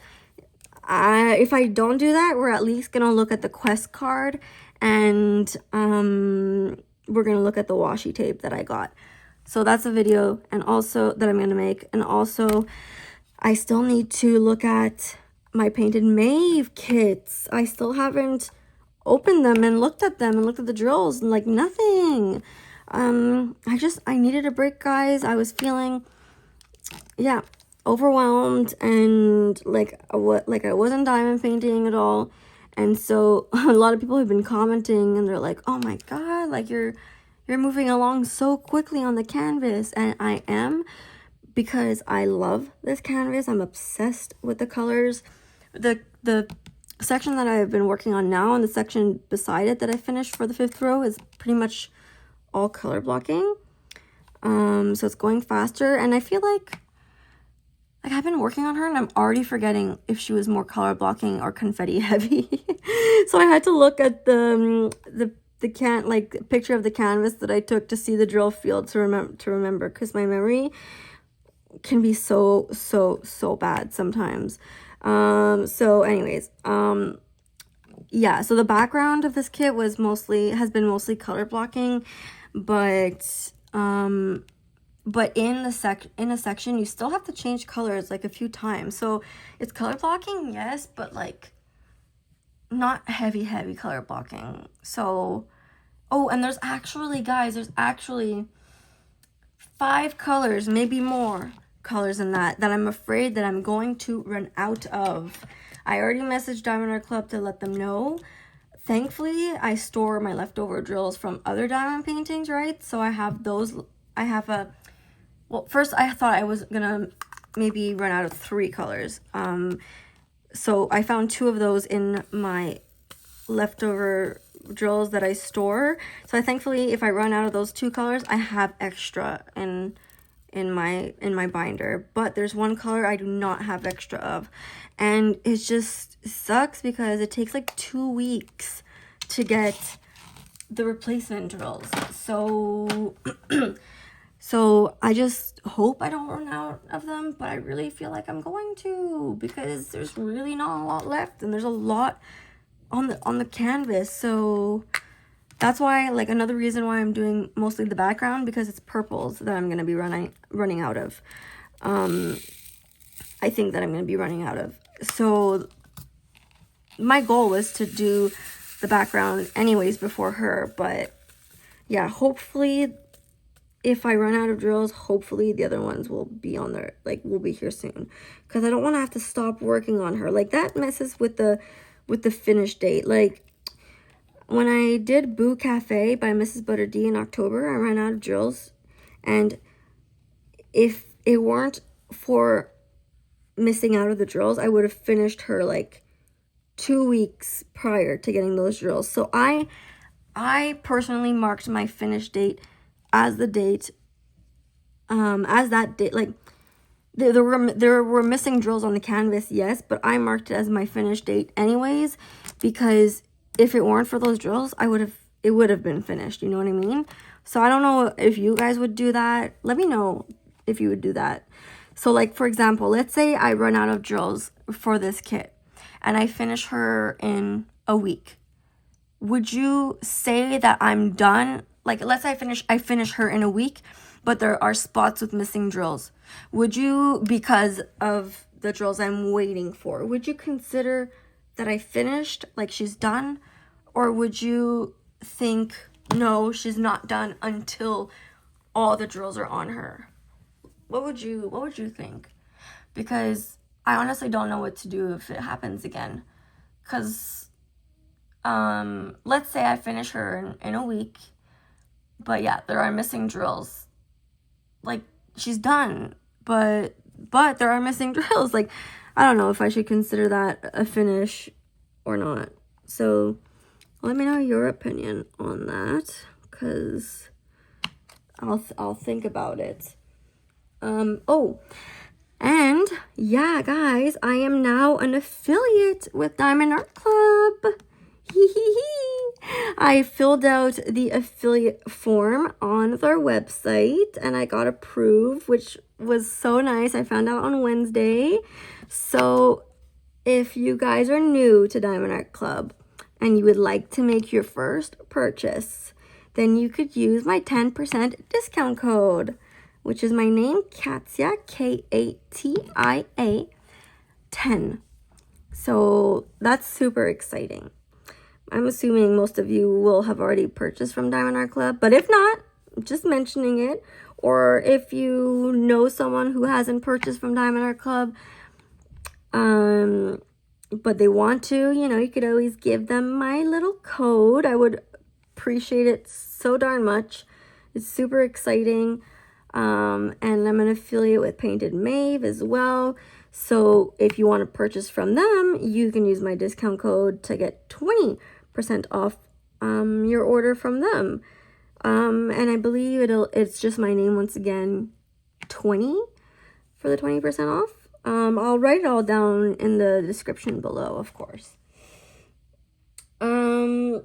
if I don't do that, we're at least going to look at the quest card, and we're going to look at the washi tape that I got. So that's a video, and also that I'm going to make. And also, I still need to look at my painted Maeve kits. I still haven't opened them and looked at the drills, and like nothing. I needed a break, guys. I was feeling, yeah, overwhelmed, and like I wasn't diamond painting at all. And so a lot of people have been commenting, and they're like, oh my god, like you're moving along so quickly on the canvas. And I am, because I love this canvas. I'm obsessed with the colors. The section that I've been working on now, and the section beside it that I finished for the 5th row, is pretty much all color blocking. So it's going faster, and I feel like I've been working on her, and I'm already forgetting if she was more color blocking or confetti heavy. So I had to look at the picture of the canvas that I took to see the drill field to remember, because my memory can be so bad sometimes. So anyways, yeah, so the background of this kit has been mostly color blocking, but in a section you still have to change colors like a few times. So it's color blocking, yes, but like not heavy color blocking. So and there's actually, guys, 5 colors, maybe more colors than that I'm afraid that I'm going to run out of. I already messaged Diamond Art Club to let them know. Thankfully, I store my leftover drills from other diamond paintings, right? So I have those. Well, first I thought I was gonna maybe run out of 3 colors. So I found 2 of those in my leftover drills that I store. So thankfully, if I run out of those 2 colors, I have extra in my binder. But there's 1 color I do not have extra of, and it just sucks because it takes like 2 weeks to get the replacement drills. So so I just hope I don't run out of them, but I really feel like I'm going to, because there's really not a lot left, and there's a lot on the canvas. So That's why, like, another reason why I'm doing mostly the background, because it's purples that I'm going to be running out of. I think that I'm going to be running out of. So my goal was to do the background anyways before her, but yeah, hopefully if I run out of drills, hopefully the other ones will be on there, like, will be here soon, because I don't want to have to stop working on her. Like, that messes with the finish date. Like, when I did Boo Cafe by Mrs. Butter D in October, I ran out of drills, and if it weren't for missing out of the drills, I would have finished her like 2 weeks prior to getting those drills. So I personally marked my finish date as the date, as that date. Like, there were missing drills on the canvas, yes, but I marked it as my finish date anyways, because if it weren't for those drills, it would have been finished, you know what I mean? So I don't know if you guys would do that. Let me know if you would do that. So, like, for example, let's say I run out of drills for this kit and I finish her in a week. Would you say that I'm done? Like, let's say I finish her in a week, but there are spots with missing drills. Would you, because of the drills I'm waiting for, would you consider that I finished, like she's done? Or would you think, no, she's not done until all the drills are on her? What would you think? Because I honestly don't know what to do if it happens again. Because let's say I finish her in a week, but yeah, there are missing drills. Like, she's done, but there are missing drills. Like, I don't know if I should consider that a finish or not. So let me know your opinion on that, because I'll think about it. Oh, and yeah, guys, I am now an affiliate with Diamond Art Club. I filled out the affiliate form on their website and I got approved, which was so nice. I found out on Wednesday. So if you guys are new to Diamond Art Club and you would like to make your first purchase, then you could use my 10% discount code, which is my name, Katia, Katia, 10. So that's super exciting. I'm assuming most of you will have already purchased from Diamond Art Club, but if not, just mentioning it. Or if you know someone who hasn't purchased from Diamond Art Club, but they want to, you know, you could always give them my little code. I would appreciate it so darn much. It's super exciting. And I'm an affiliate with Painted Maeve as well. So if you want to purchase from them, you can use my discount code to get 20% off your order from them. And I believe it's just my name once again, 20 for the 20% off. I'll write it all down in the description below, of course. Oh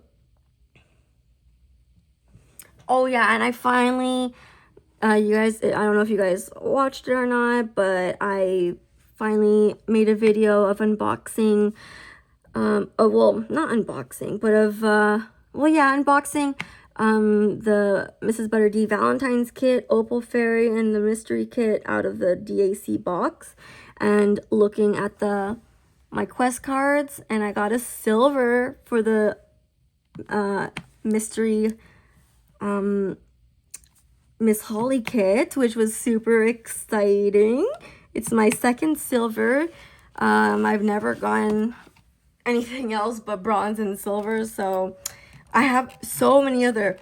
yeah, and I finally, you guys, I don't know if you guys watched it or not, but I finally made a video of unboxing, well, not unboxing, but of, well, yeah, unboxing, the Mrs. Butter D Valentine's kit, Opal Fairy, and the mystery kit out of the DAC box, and looking at my quest cards, and I got a silver for the, mystery, Miss Holly kit, which was super exciting. It's my second silver. I've never gotten anything else but bronze and silver, so I have so many other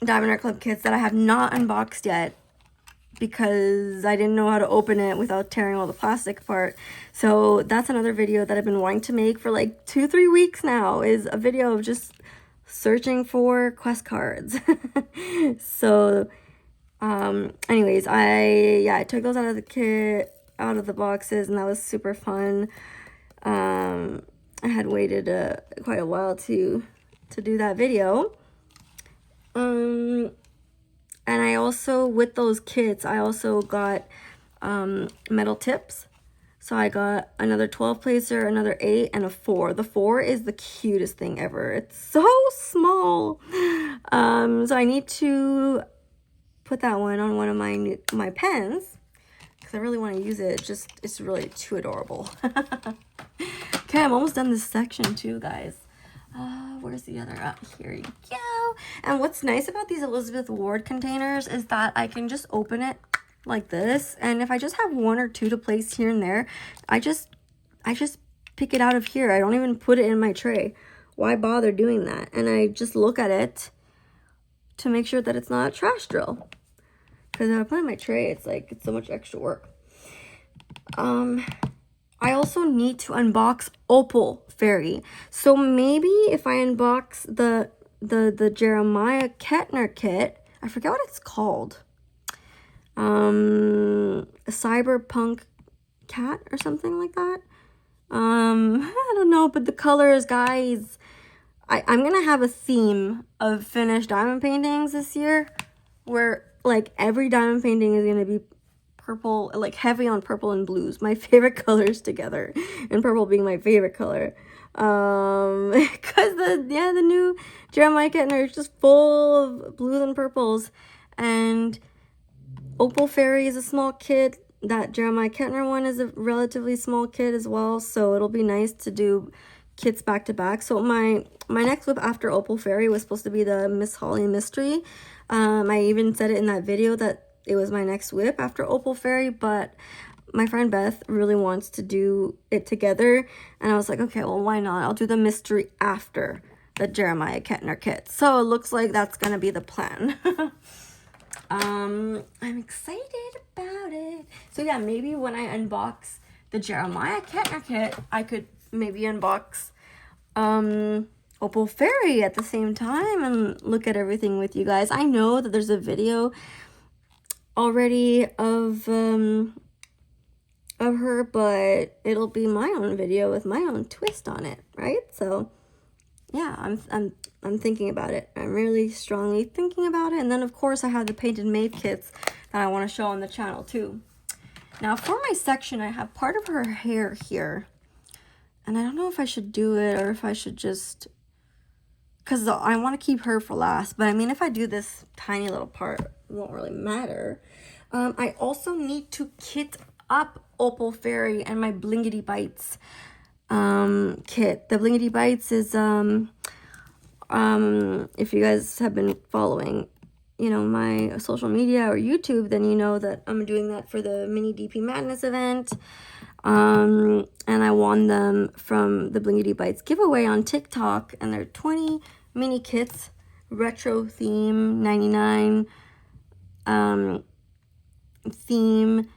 Diamond Art Club kits that I have not unboxed yet because I didn't know how to open it without tearing all the plastic apart. So that's another video that I've been wanting to make for like 2-3 weeks now, is a video of just searching for quest cards. So anyways, I took those out of the kit, out of the boxes, and that was super fun. I had waited quite a while to do that video. And I also, with those kits, I also got metal tips. So I got another 12 placer, another 8, and a 4. The 4 is the cutest thing ever. It's so small. So I need to put that one on one of my pens because I really want to use it. It's really too adorable. Okay, I'm almost done this section too, guys. Where's the other? Here you go. And what's nice about these Elizabeth Ward containers is that I can just open it like this, and if I just have 1 or 2 to place here and there, I just pick it out of here. I don't even put it in my tray. Why bother doing that? And I just look at it to make sure that it's not a trash drill, because if I put it in my tray, it's so much extra work. I also need to unbox Opal Fairy. So maybe if I unbox the Jeremiah Kettner kit, I forget what it's called. A cyberpunk cat or something like that. I don't know, but the colors, guys, I'm gonna have a theme of finished diamond paintings this year, where like every diamond painting is gonna be purple, like heavy on purple and blues, my favorite colors together, and purple being my favorite color. Because the new Jeremiah Kettner is just full of blues and purples, and Opal Fairy is a small kit. That Jeremiah Kettner one is a relatively small kit as well, so it'll be nice to do kits back to back. So my next WIP after Opal Fairy was supposed to be the Miss Holly Mystery. I even said it in that video that it was my next WIP after Opal Fairy, but my friend Beth really wants to do it together, and I was like, okay, well, why not? I'll do the mystery after the Jeremiah Kettner kit. So it looks like that's gonna be the plan. I'm excited about it. So yeah, maybe when I unbox the Jeremiah Kettner kit, I could maybe unbox Opal Fairy at the same time and look at everything with you guys. I know that there's a video already of her, but it'll be my own video with my own twist on it, right? So yeah, I'm thinking about it. I'm really strongly thinking about it. And then of course I have the painted Maeve kits that I want to show on the channel too. Now for my section, I have part of her hair here, and I don't know if I should do it or if I should just, because I want to keep her for last, but I mean, if I do this tiny little part, it won't really matter. I also need to kit up Opal Fairy and my Blingitybites kit. The Blingitybites is if you guys have been following, you know, my social media or YouTube, then you know that I'm doing that for the mini DP Madness event. And I won them from the Blingitybites giveaway on TikTok, and they're 20 mini kits, retro theme, 99 theme.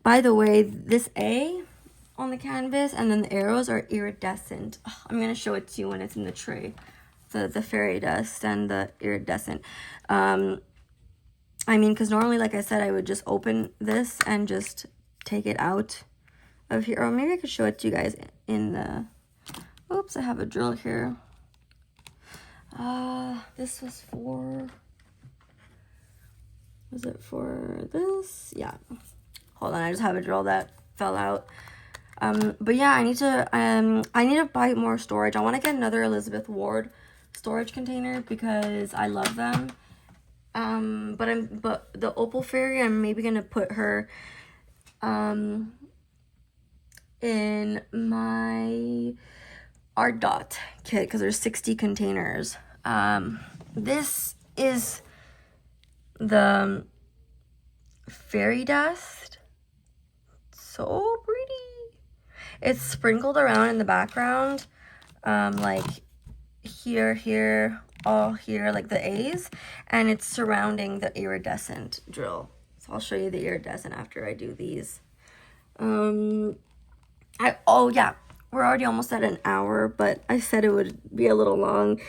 By the way, this A on the canvas and then the arrows are iridescent. Oh, I'm gonna show it to you when it's in the tray. The fairy dust and the iridescent. I mean, because normally, like I said, I would just open this and just take it out of here. Or maybe I could show it to you guys in the... Oops, I have a drill here. This was for... Was it for this? Yeah. Hold on, I just have a drill that fell out. But yeah, I need to buy more storage. I want to get another Elizabeth Ward storage container because I love them. But the Opal Fairy, I'm maybe gonna put her in my art dot kit because there's 60 containers. This is the fairy dust. So pretty. It's sprinkled around in the background, like here, all here, like the A's, and it's surrounding the iridescent drill. So I'll show you the iridescent after I do these. Oh yeah, we're already almost at an hour, but I said it would be a little long,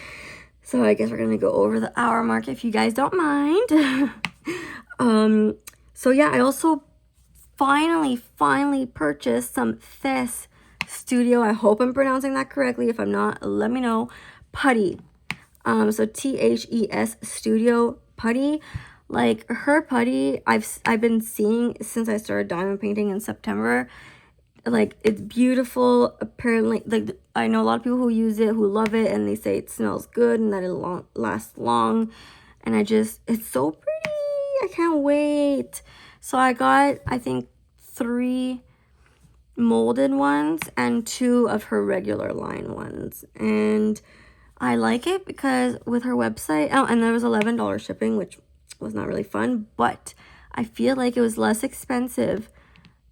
so I guess we're gonna go over the hour mark if you guys don't mind. So yeah, I also finally purchased some Thes Studio. I hope I'm pronouncing that correctly. If I'm not, let me know. Putty. So THES Studio putty. Like her putty, I've been seeing since I started diamond painting in September. like, it's beautiful. Apparently, like, I know a lot of people who use it, who love it, and they say it smells good and that it lasts long. And it's so pretty. I can't wait. So I got, I think, 3 molded ones and 2 of her regular line ones. And I like it because with her website, oh, and there was $11 shipping, which was not really fun, but I feel like it was less expensive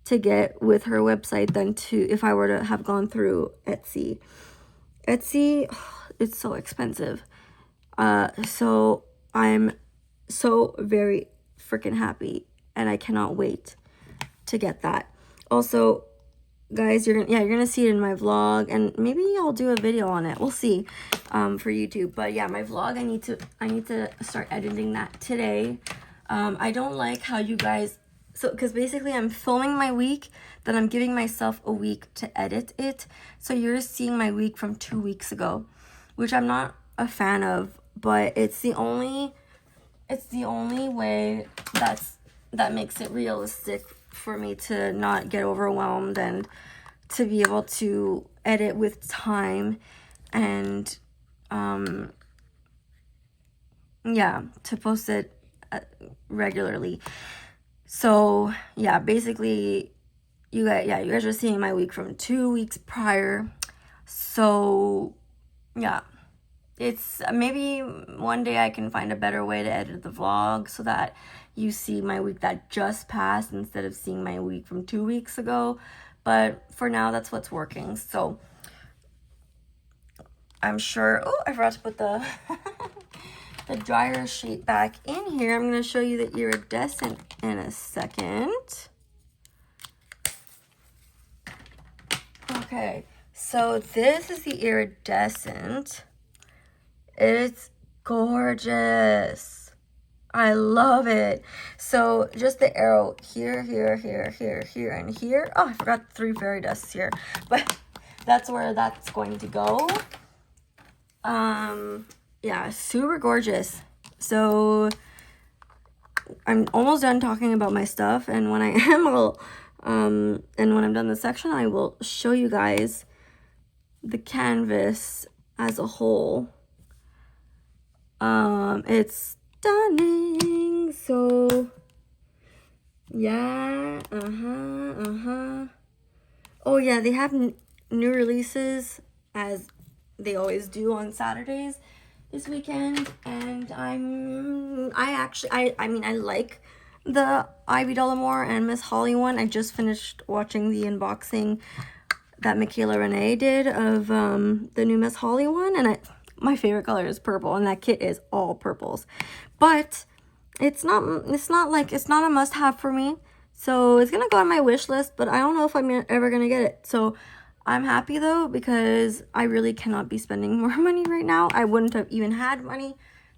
to get with her website than if I were to have gone through Etsy. Etsy, it's so expensive. So I'm so very freaking happy, and I cannot wait to get that. Also, guys, you're gonna see it in my vlog, and maybe I'll do a video on it. We'll see, for YouTube. But yeah, my vlog, I need to start editing that today. I don't like how you guys, because basically I'm filming my week, then I'm giving myself a week to edit it. So you're seeing my week from 2 weeks ago, which I'm not a fan of, but it's the only way that makes it realistic for me to not get overwhelmed and to be able to edit with time and yeah, to post it regularly. So yeah, basically you guys are seeing my week from 2 weeks prior. So yeah, it's maybe one day I can find a better way to edit the vlog so that you see my week that just passed instead of seeing my week from 2 weeks ago. But for now, that's what's working. So I'm sure, oh, I forgot to put the the dryer sheet back in here. I'm going to show you the iridescent in a second. Okay, so this is the iridescent. It's gorgeous. I love it. So just the arrow here, here, here, here, here, and here. Oh, I forgot 3 fairy dusts here, but that's where that's going to go. Yeah, super gorgeous. So I'm almost done talking about my stuff, and when I am, and when I'm done this section, I will show you guys the canvas as a whole. It's stunning. So yeah, oh yeah, they have new releases as they always do on Saturdays this weekend, and I like the Ivy Delamore and Miss Holly one. I just finished watching the unboxing that Michaela Renee did of the new Miss Holly one, and my favorite color is purple, and that kit is all purples. But it's not a must-have for me. So it's gonna go on my wish list, but I don't know if I'm ever gonna get it. So I'm happy though, because I really cannot be spending more money right now. I wouldn't have even had money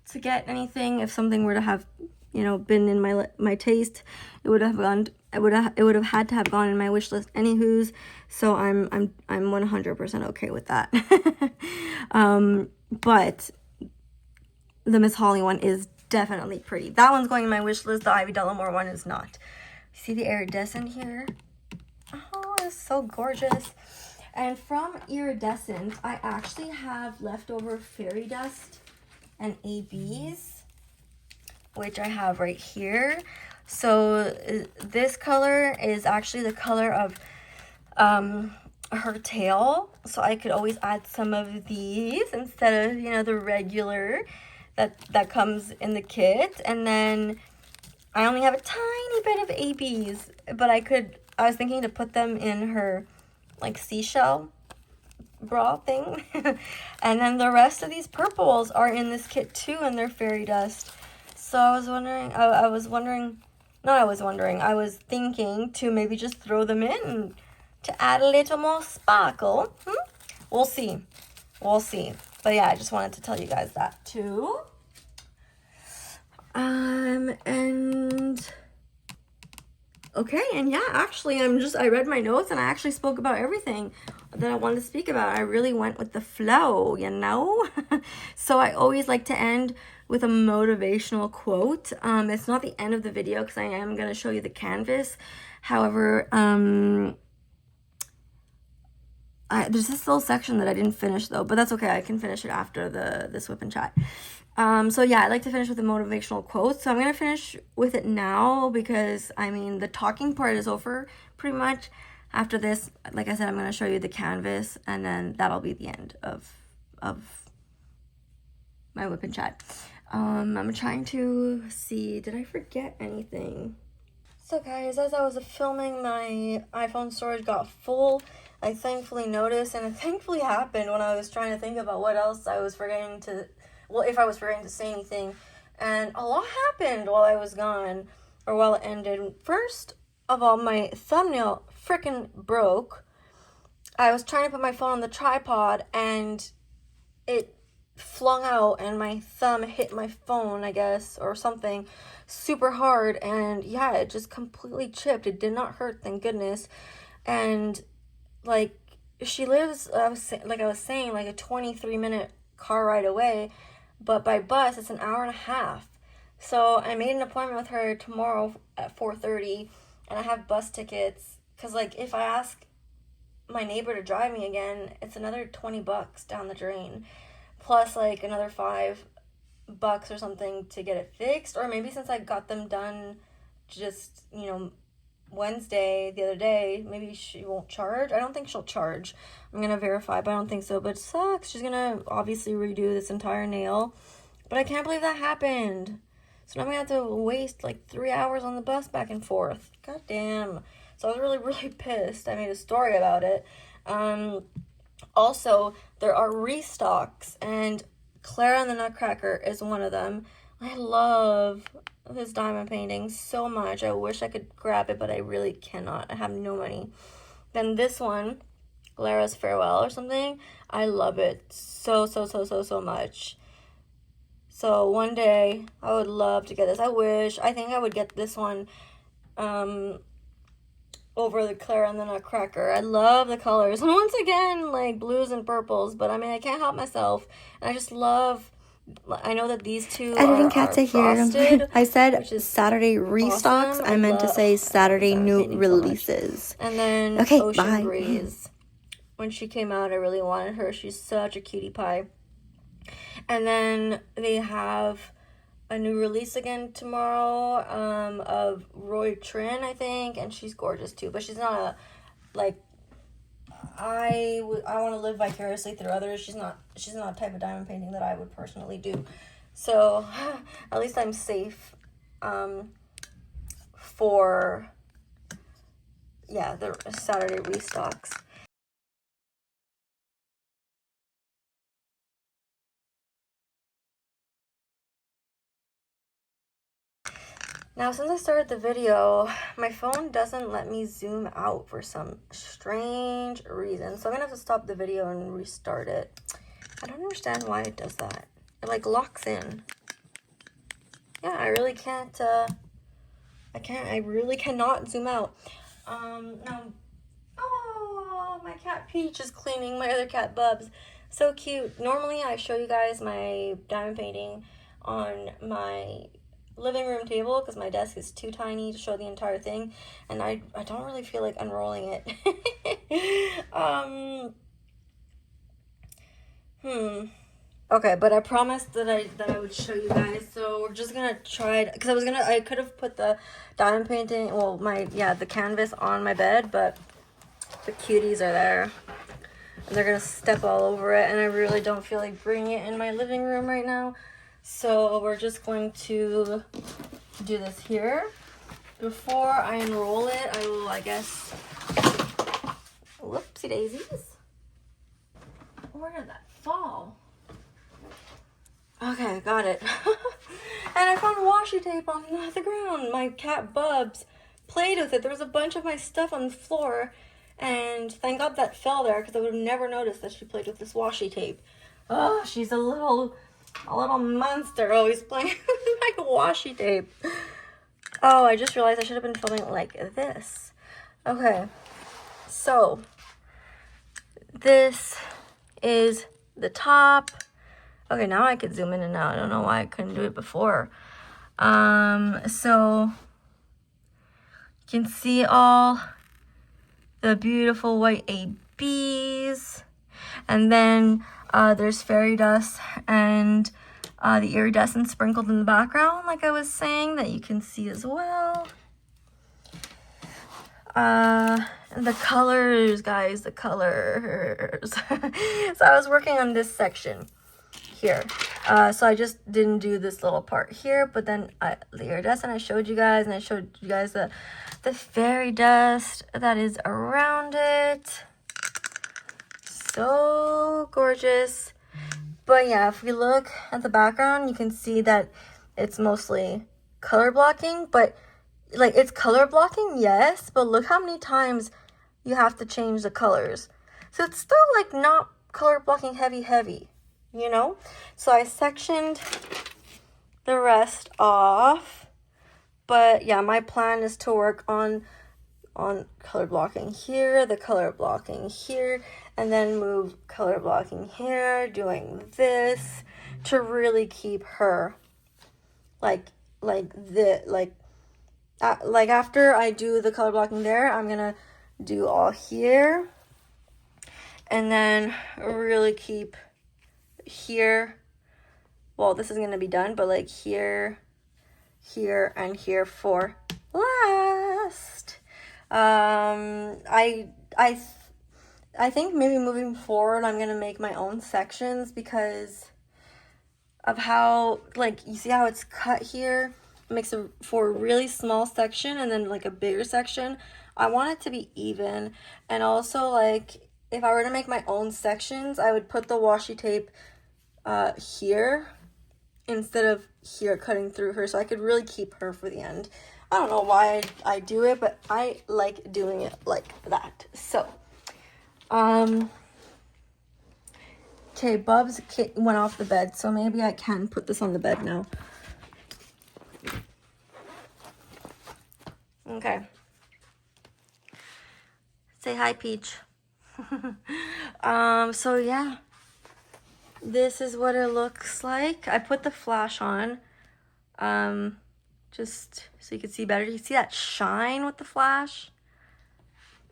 to get anything if something were to have, you know, been in my taste. It would have had to have gone in my wish list anywho's. So I'm 100% okay with that. But the Miss Holly one is definitely pretty. That one's going in my wish list. The Ivy Delamore one is not. See the iridescent here? Oh, it's so gorgeous. And from iridescent, I actually have leftover fairy dust and ABs, which I have right here. So this color is actually the color of her tail, so I could always add some of these instead of, you know, the regular that comes in the kit. And then I only have a tiny bit of ABs, but I was thinking to put them in her like seashell bra thing. And then the rest of these purples are in this kit too, and they're fairy dust. So I was thinking to maybe just throw them in to add a little more sparkle. We'll see. But yeah, I just wanted to tell you guys that too. And okay, and yeah, actually I read my notes and I actually spoke about everything that I wanted to speak about. I really went with the flow, you know? So I always like to end with a motivational quote. It's not the end of the video because I am going to show you the canvas. However, there's this little section that I didn't finish though, but that's okay. I can finish it after this WIP and chat. So yeah, I like to finish with the motivational quotes. So I'm going to finish with it now because, I mean, the talking part is over pretty much. After this, like I said, I'm going to show you the canvas, and then that'll be the end of my WIP and chat. I'm trying to see, did I forget anything? So guys, as I was filming, my iPhone storage got full. I thankfully noticed, and it thankfully happened when I was trying to think about what else I was forgetting to, well, if I was forgetting to say anything. And a lot happened while I was gone, or while it ended. First of all, my thumbnail freaking broke. I was trying to put my phone on the tripod, and it flung out, and my thumb hit my phone, I guess, or something, super hard, and yeah, it just completely chipped. It did not hurt, thank goodness. And like, she lives, I was saying, like a 23-minute car ride away, but by bus it's an hour and a half. So I made an appointment with her tomorrow at 4:30, and I have bus tickets, because like, if I ask my neighbor to drive me again, it's another $20 down the drain, plus like another $5 or something to get it fixed. Or maybe since I got them done just, you know, Wednesday, the other day, maybe she won't charge. I don't think she'll charge. I'm gonna verify, but I don't think so. But it sucks. She's gonna obviously redo this entire nail, but I can't believe that happened. So now I'm gonna have to waste like 3 hours on the bus back and forth. God damn. So I was really, really pissed. I made a story about it. Also, there are restocks, and Clara and the Nutcracker is one of them. I love this diamond painting so much. I wish I could grab it, but I really cannot. I have no money. Then this one, Clara's Farewell or something. I love it so much. So one day, I would love to get this. I think I would get this one over the Clara and the Nutcracker. I love the colors. And once again, like blues and purples, but I mean, I can't help myself. And I just love, I know that these two are frosted. I said Saturday restocks. Awesome. I meant to say Saturday new releases. And then okay, Ocean bye. Breeze. When she came out, I really wanted her. She's such a cutie pie. And then they have a new release again tomorrow of Roy Trin, I think, and she's gorgeous too. But she's not a, like, I want to live vicariously through others. She's not a type of diamond painting that I would personally do. So at least I'm safe for, yeah, the Saturday restocks. Now, since I started the video, my phone doesn't let me zoom out for some strange reason. So I'm going to have to stop the video and restart it. I don't understand why it does that. It, like, locks in. Yeah, I really can't, I really cannot zoom out. Now, oh, my cat Peach is cleaning my other cat Bubs. So cute. Normally, I show you guys my diamond painting on my living room table because my desk is too tiny to show the entire thing, and I don't really feel like unrolling it. Okay, but I promised that I would show you guys, so we're just gonna try it, because I could have put the diamond painting, well, the canvas on my bed, but the cuties are there and they're gonna step all over it, and I really don't feel like bringing it in my living room right now. So we're just going to do this here. Before I enroll it, I will, I guess, whoopsie daisies. Where did that fall? Okay, got it. And I found washi tape on the ground. My cat Bubs played with it. There was a bunch of my stuff on the floor, and thank God that fell there, because I would have never noticed that she played with this washi tape. Oh, she's a little monster, always playing with my washi tape. Oh, I just realized I should have been filming like this. Okay, so this is the top. Okay, now I could zoom in and out. I don't know why I couldn't do it before. So you can see all the beautiful white bees. And then there's fairy dust and the iridescent sprinkled in the background, like I was saying, that you can see as well. And the colors, guys, the colors. So I was working on this section here. So I just didn't do this little part here, but then the iridescent I showed you guys, and I showed you guys the fairy dust that is around it. So gorgeous. But yeah, if we look at the background, you can see that it's mostly color blocking, but like it's color blocking, yes, but look how many times you have to change the colors. So it's still like not color blocking heavy, you know? So I sectioned the rest off. But yeah, my plan is to work on color blocking here, the color blocking here, and then move color blocking here, doing this to really keep her like after I do the color blocking there, I'm gonna do all here, and then really keep here. Well, this is gonna be done, but like here, and here for last. I think maybe moving forward, I'm gonna make my own sections because of how, like, you see how it's cut here? It makes it for a really small section and then like a bigger section. I want it to be even. And also, like, if I were to make my own sections, I would put the washi tape here instead of here, cutting through her, so I could really keep her for the end. I don't know why I do it, but I like doing it like that. So, okay, Bubs went off the bed, so maybe I can put this on the bed now. Okay. Say hi, Peach. So yeah, this is what it looks like. I put the flash on, just so you can see better. You see that shine with the flash?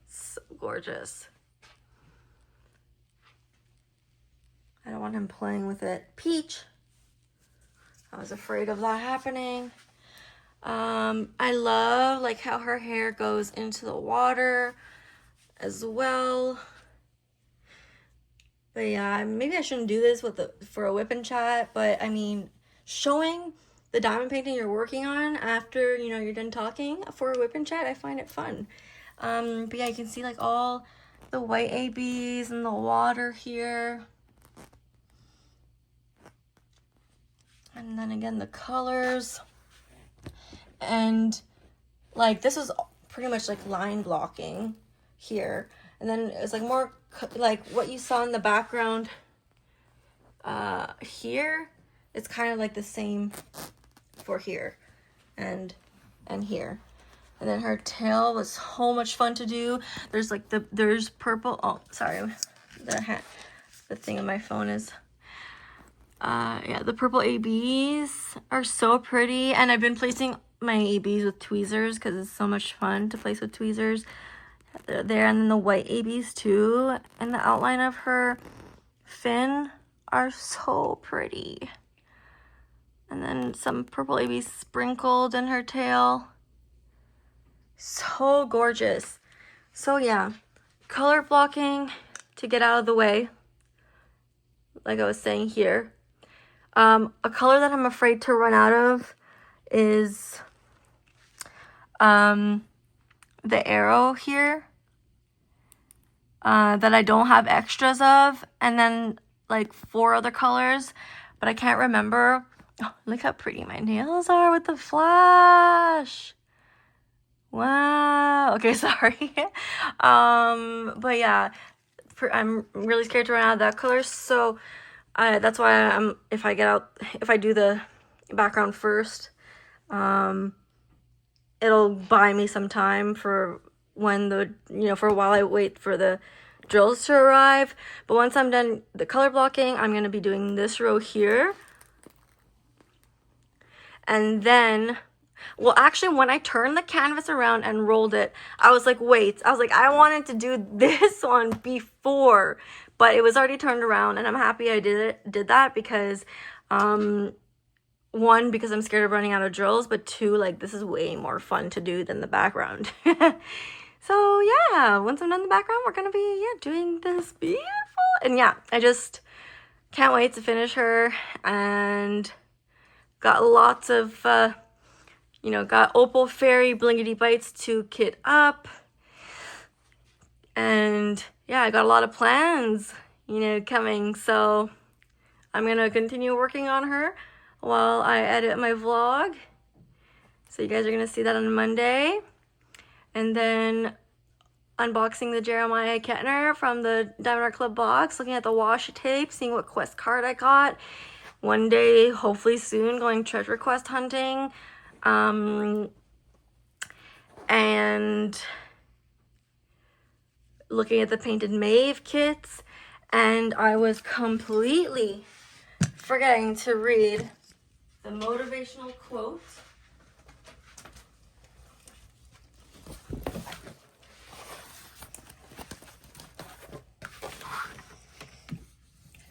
It's so gorgeous. I don't want him playing with it. Peach! I was afraid of that happening. I love like how her hair goes into the water as well. But yeah, maybe I shouldn't do this for a WIP and chat, but I mean, showing the diamond painting you're working on after, you know, you're done talking for a WIP and chat, I find it fun. But yeah, you can see like all the white ABs and the water here. And then again, the colors. And like this is pretty much like line blocking here, and then it's like more like what you saw in the background here. It's kind of like the same for here and here. And then her tail was so much fun to do. There's like there's purple, oh sorry, the thing on my phone is yeah, the purple ABs are so pretty, and I've been placing my ABs with tweezers because it's so much fun to place with tweezers. They're there, and then the white ABs too, and the outline of her fin are so pretty. And then some purple ABs sprinkled in her tail. So gorgeous. So yeah, color blocking to get out of the way, like I was saying here. A color that I'm afraid to run out of is the arrow here that I don't have extras of, and then like 4 other colors, but I can't remember. Oh, look how pretty my nails are with the flash. Wow. Okay, sorry. But yeah, I'm really scared to run out of that color, so that's why if I do the background first, it'll buy me some time for when for a while I wait for the drills to arrive. But once I'm done the color blocking, I'm going to be doing this row here. And then well, actually, when I turned the canvas around and rolled it, I was like, wait, I wanted to do this one before, but it was already turned around, and I'm happy I did that because, one, because I'm scared of running out of drills, but two, like, this is way more fun to do than the background. So yeah, once I'm done the background, we're gonna be doing this beautiful, and yeah, I just can't wait to finish her, and got lots of got Opal Fairy Blingitybites to kit up, and yeah, I got a lot of plans coming, so I'm gonna continue working on her while I edit my vlog, so you guys are gonna see that on Monday. And then unboxing the Jeremiah Kettner from the Diamond Art Club box, looking at the washi tape, seeing what quest card I got. One day, hopefully soon, going treasure quest hunting. And looking at the painted Maeve kits. And I was completely forgetting to read the motivational quote.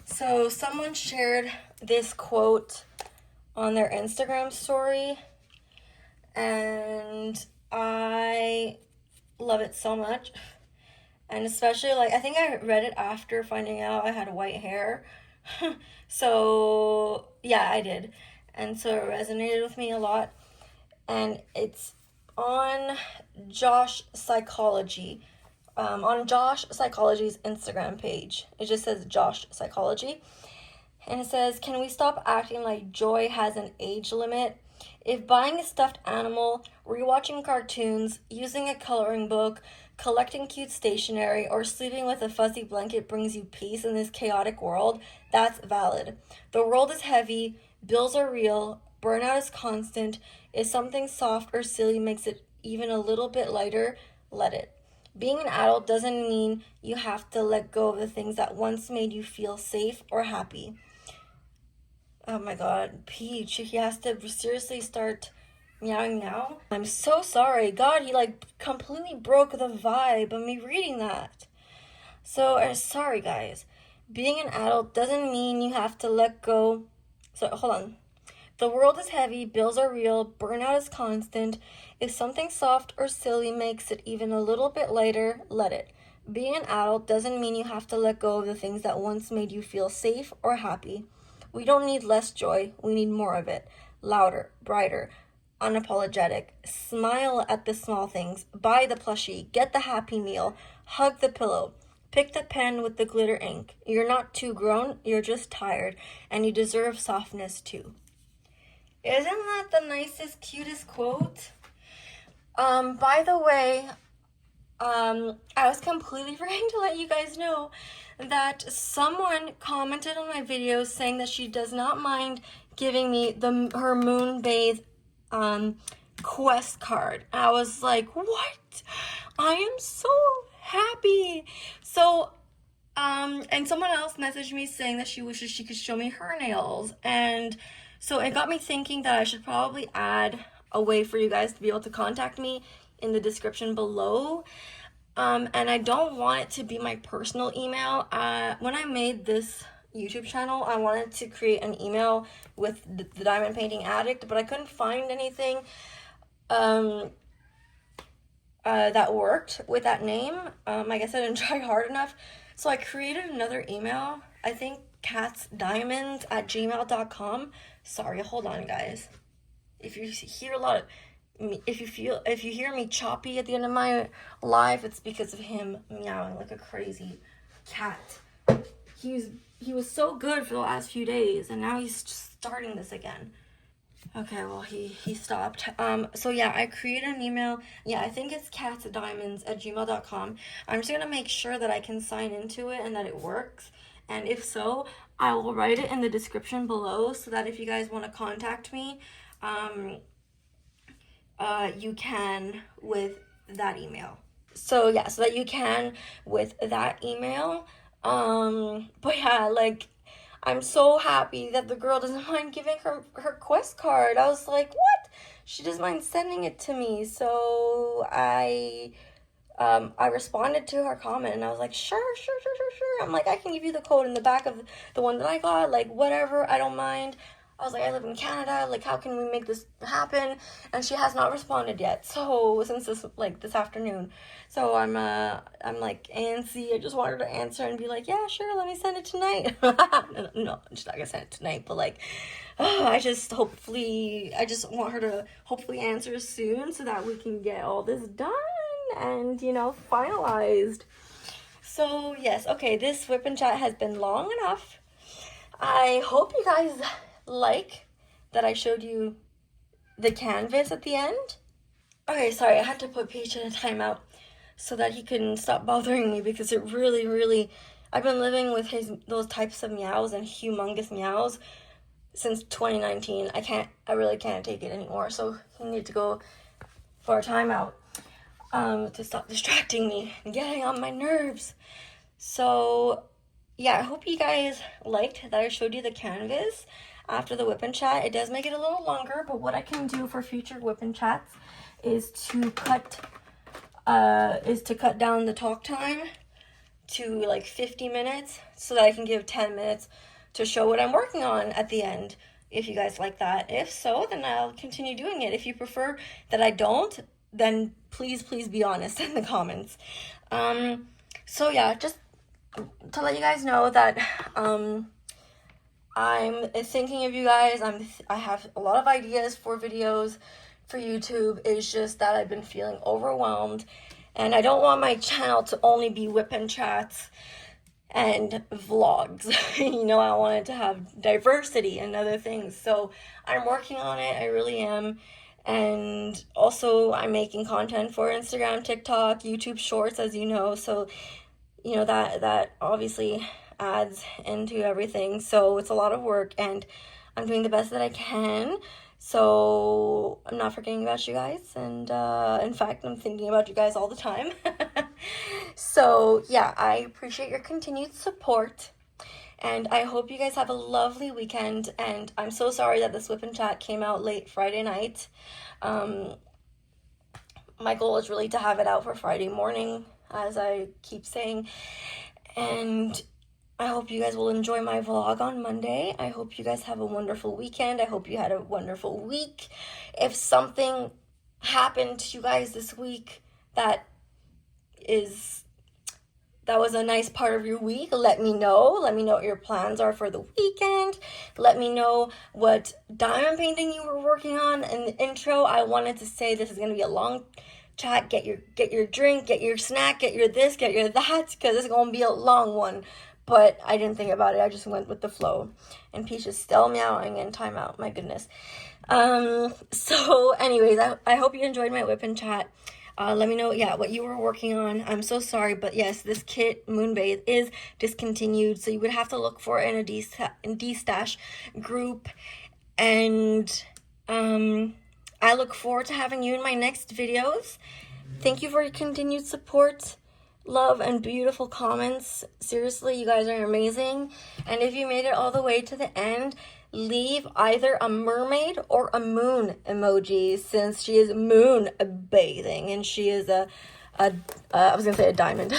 So someone shared this quote on their Instagram story, and I love it so much. And especially, I think I read it after finding out I had white hair. So yeah, I did. And so it resonated with me a lot. And it's on Josh Psychology. On Josh Psychology's Instagram page. It just says Josh Psychology. And it says, can we stop acting like joy has an age limit? If buying a stuffed animal, rewatching cartoons, using a coloring book, collecting cute stationery, or sleeping with a fuzzy blanket brings you peace in this chaotic world, that's valid. The world is heavy, bills are real, burnout is constant. If something soft or silly makes it even a little bit lighter, let it. Being an adult doesn't mean you have to let go of the things that once made you feel safe or happy. Oh my god, Peach, he has to seriously start meowing now? I'm so sorry. God, he completely broke the vibe of me reading that. So, sorry guys. Being an adult doesn't mean you have to let go. So, hold on. The world is heavy, bills are real, burnout is constant. If something soft or silly makes it even a little bit lighter, let it. Being an adult doesn't mean you have to let go of the things that once made you feel safe or happy. We don't need less joy, we need more of it. Louder, brighter, unapologetic. Smile at the small things, buy the plushie, get the Happy Meal, hug the pillow. Pick the pen with the glitter ink. You're not too grown, you're just tired, and you deserve softness too. Isn't that the nicest, cutest quote? By the way, I was completely forgetting to let you guys know that someone commented on my videos saying that she does not mind giving me her Moonbathe quest card. I was like, what? I am so happy. So, and someone else messaged me saying that she wishes she could show me her nails, and so it got me thinking that I should probably add a way for you guys to be able to contact me in the description below. And I don't want it to be my personal email. When I made this YouTube channel, I wanted to create an email with the Diamond Painting Addict, but I couldn't find anything that worked with that name. I guess I didn't try hard enough. So I created another email, I think Katzdiamondz@gmail.com. Sorry, hold on guys. If you hear if you hear me choppy at the end of my live, it's because of him meowing like a crazy cat. He was so good for the last few days, and now he's just starting this again. Okay, well, he stopped. So yeah, I created an email. Yeah, I think it's Katzdiamondz@gmail.com. I'm just gonna make sure that I can sign into it and that it works. And if so, I will write it in the description below so that if you guys want to contact me, you can with that email. So yeah, so that you can with that email. But yeah, I'm so happy that the girl doesn't mind giving her quest card. I was like, what? she doesn't mind sending it to me. So I responded to her comment and I was like, sure. I'm like, I can give you the code in the back of the one that I got, like, whatever, I don't mind. I was like, I live in Canada, like, how can we make this happen? And she has not responded yet, so, since this afternoon. So I'm like, antsy. I just want her to answer and be like, yeah, sure, let me send it tonight. No, I'm just not gonna send it tonight, but, like, I just want her to hopefully answer soon so that we can get all this done and, you know, finalized. So, yes, okay, this whip and chat has been long enough. I hope you guys like that I showed you the canvas at the end. Okay, sorry, I had to put Peach in a timeout so that he can stop bothering me, because it really, I've been living with those types of meows and humongous meows since 2019. I really can't take it anymore, so he needs to go for a timeout to stop distracting me and getting on my nerves. So yeah, I hope you guys liked that I showed you the canvas after the whip and chat. It does make it a little longer, but what I can do for future whip and chats is to cut down the talk time to like 50 minutes so that I can give 10 minutes to show what I'm working on at the end, if you guys like that. If so, then I'll continue doing it. If you prefer that I don't, then please be honest in the comments. So yeah, just to let you guys know that I'm thinking of you guys. I have a lot of ideas for videos for YouTube. It's just that I've been feeling overwhelmed, and I don't want my channel to only be whip and chats and vlogs. You know, I wanted to have diversity and other things. So I'm working on it. I really am. And also I'm making content for Instagram, TikTok, YouTube Shorts, as you know. So, you know, that obviously adds into everything. So it's a lot of work, and I'm doing the best that I can. So I'm not forgetting about you guys, and in fact, I'm thinking about you guys all the time. So yeah, I appreciate your continued support, and I hope you guys have a lovely weekend. And I'm so sorry that this whip and chat came out late Friday night. My goal is really to have it out for Friday morning, as I keep saying, and I hope you guys will enjoy my vlog on Monday. I hope you guys have a wonderful weekend. I hope you had a wonderful week. If something happened to you guys this week that was a nice part of your week, let me know. Let me know what your plans are for the weekend. Let me know what diamond painting you were working on. In the intro, I wanted to say this is going to be a long chat. Get your drink, get your snack, get your this, get your that, because it's going to be a long one. But I didn't think about it. I just went with the flow. And Peach is still meowing in timeout. My goodness. So anyways, I hope you enjoyed my whip and chat. Let me know, what you were working on. I'm so sorry, but yes, this kit, Moonbathe, is discontinued. So you would have to look for it in a destash group. And I look forward to having you in my next videos. Thank you for your continued support, love, and beautiful comments. Seriously, you guys are amazing. And if you made it all the way to the end, leave either a mermaid or a moon emoji, since she is moon bathing and she is I was gonna say a diamond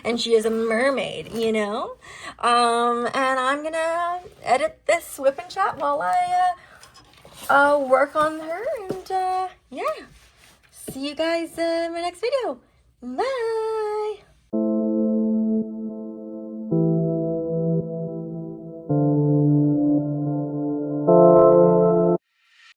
and she is a mermaid, you know. And I'm gonna edit this whip and chat while I work on her, and see you guys in my next video. Bye.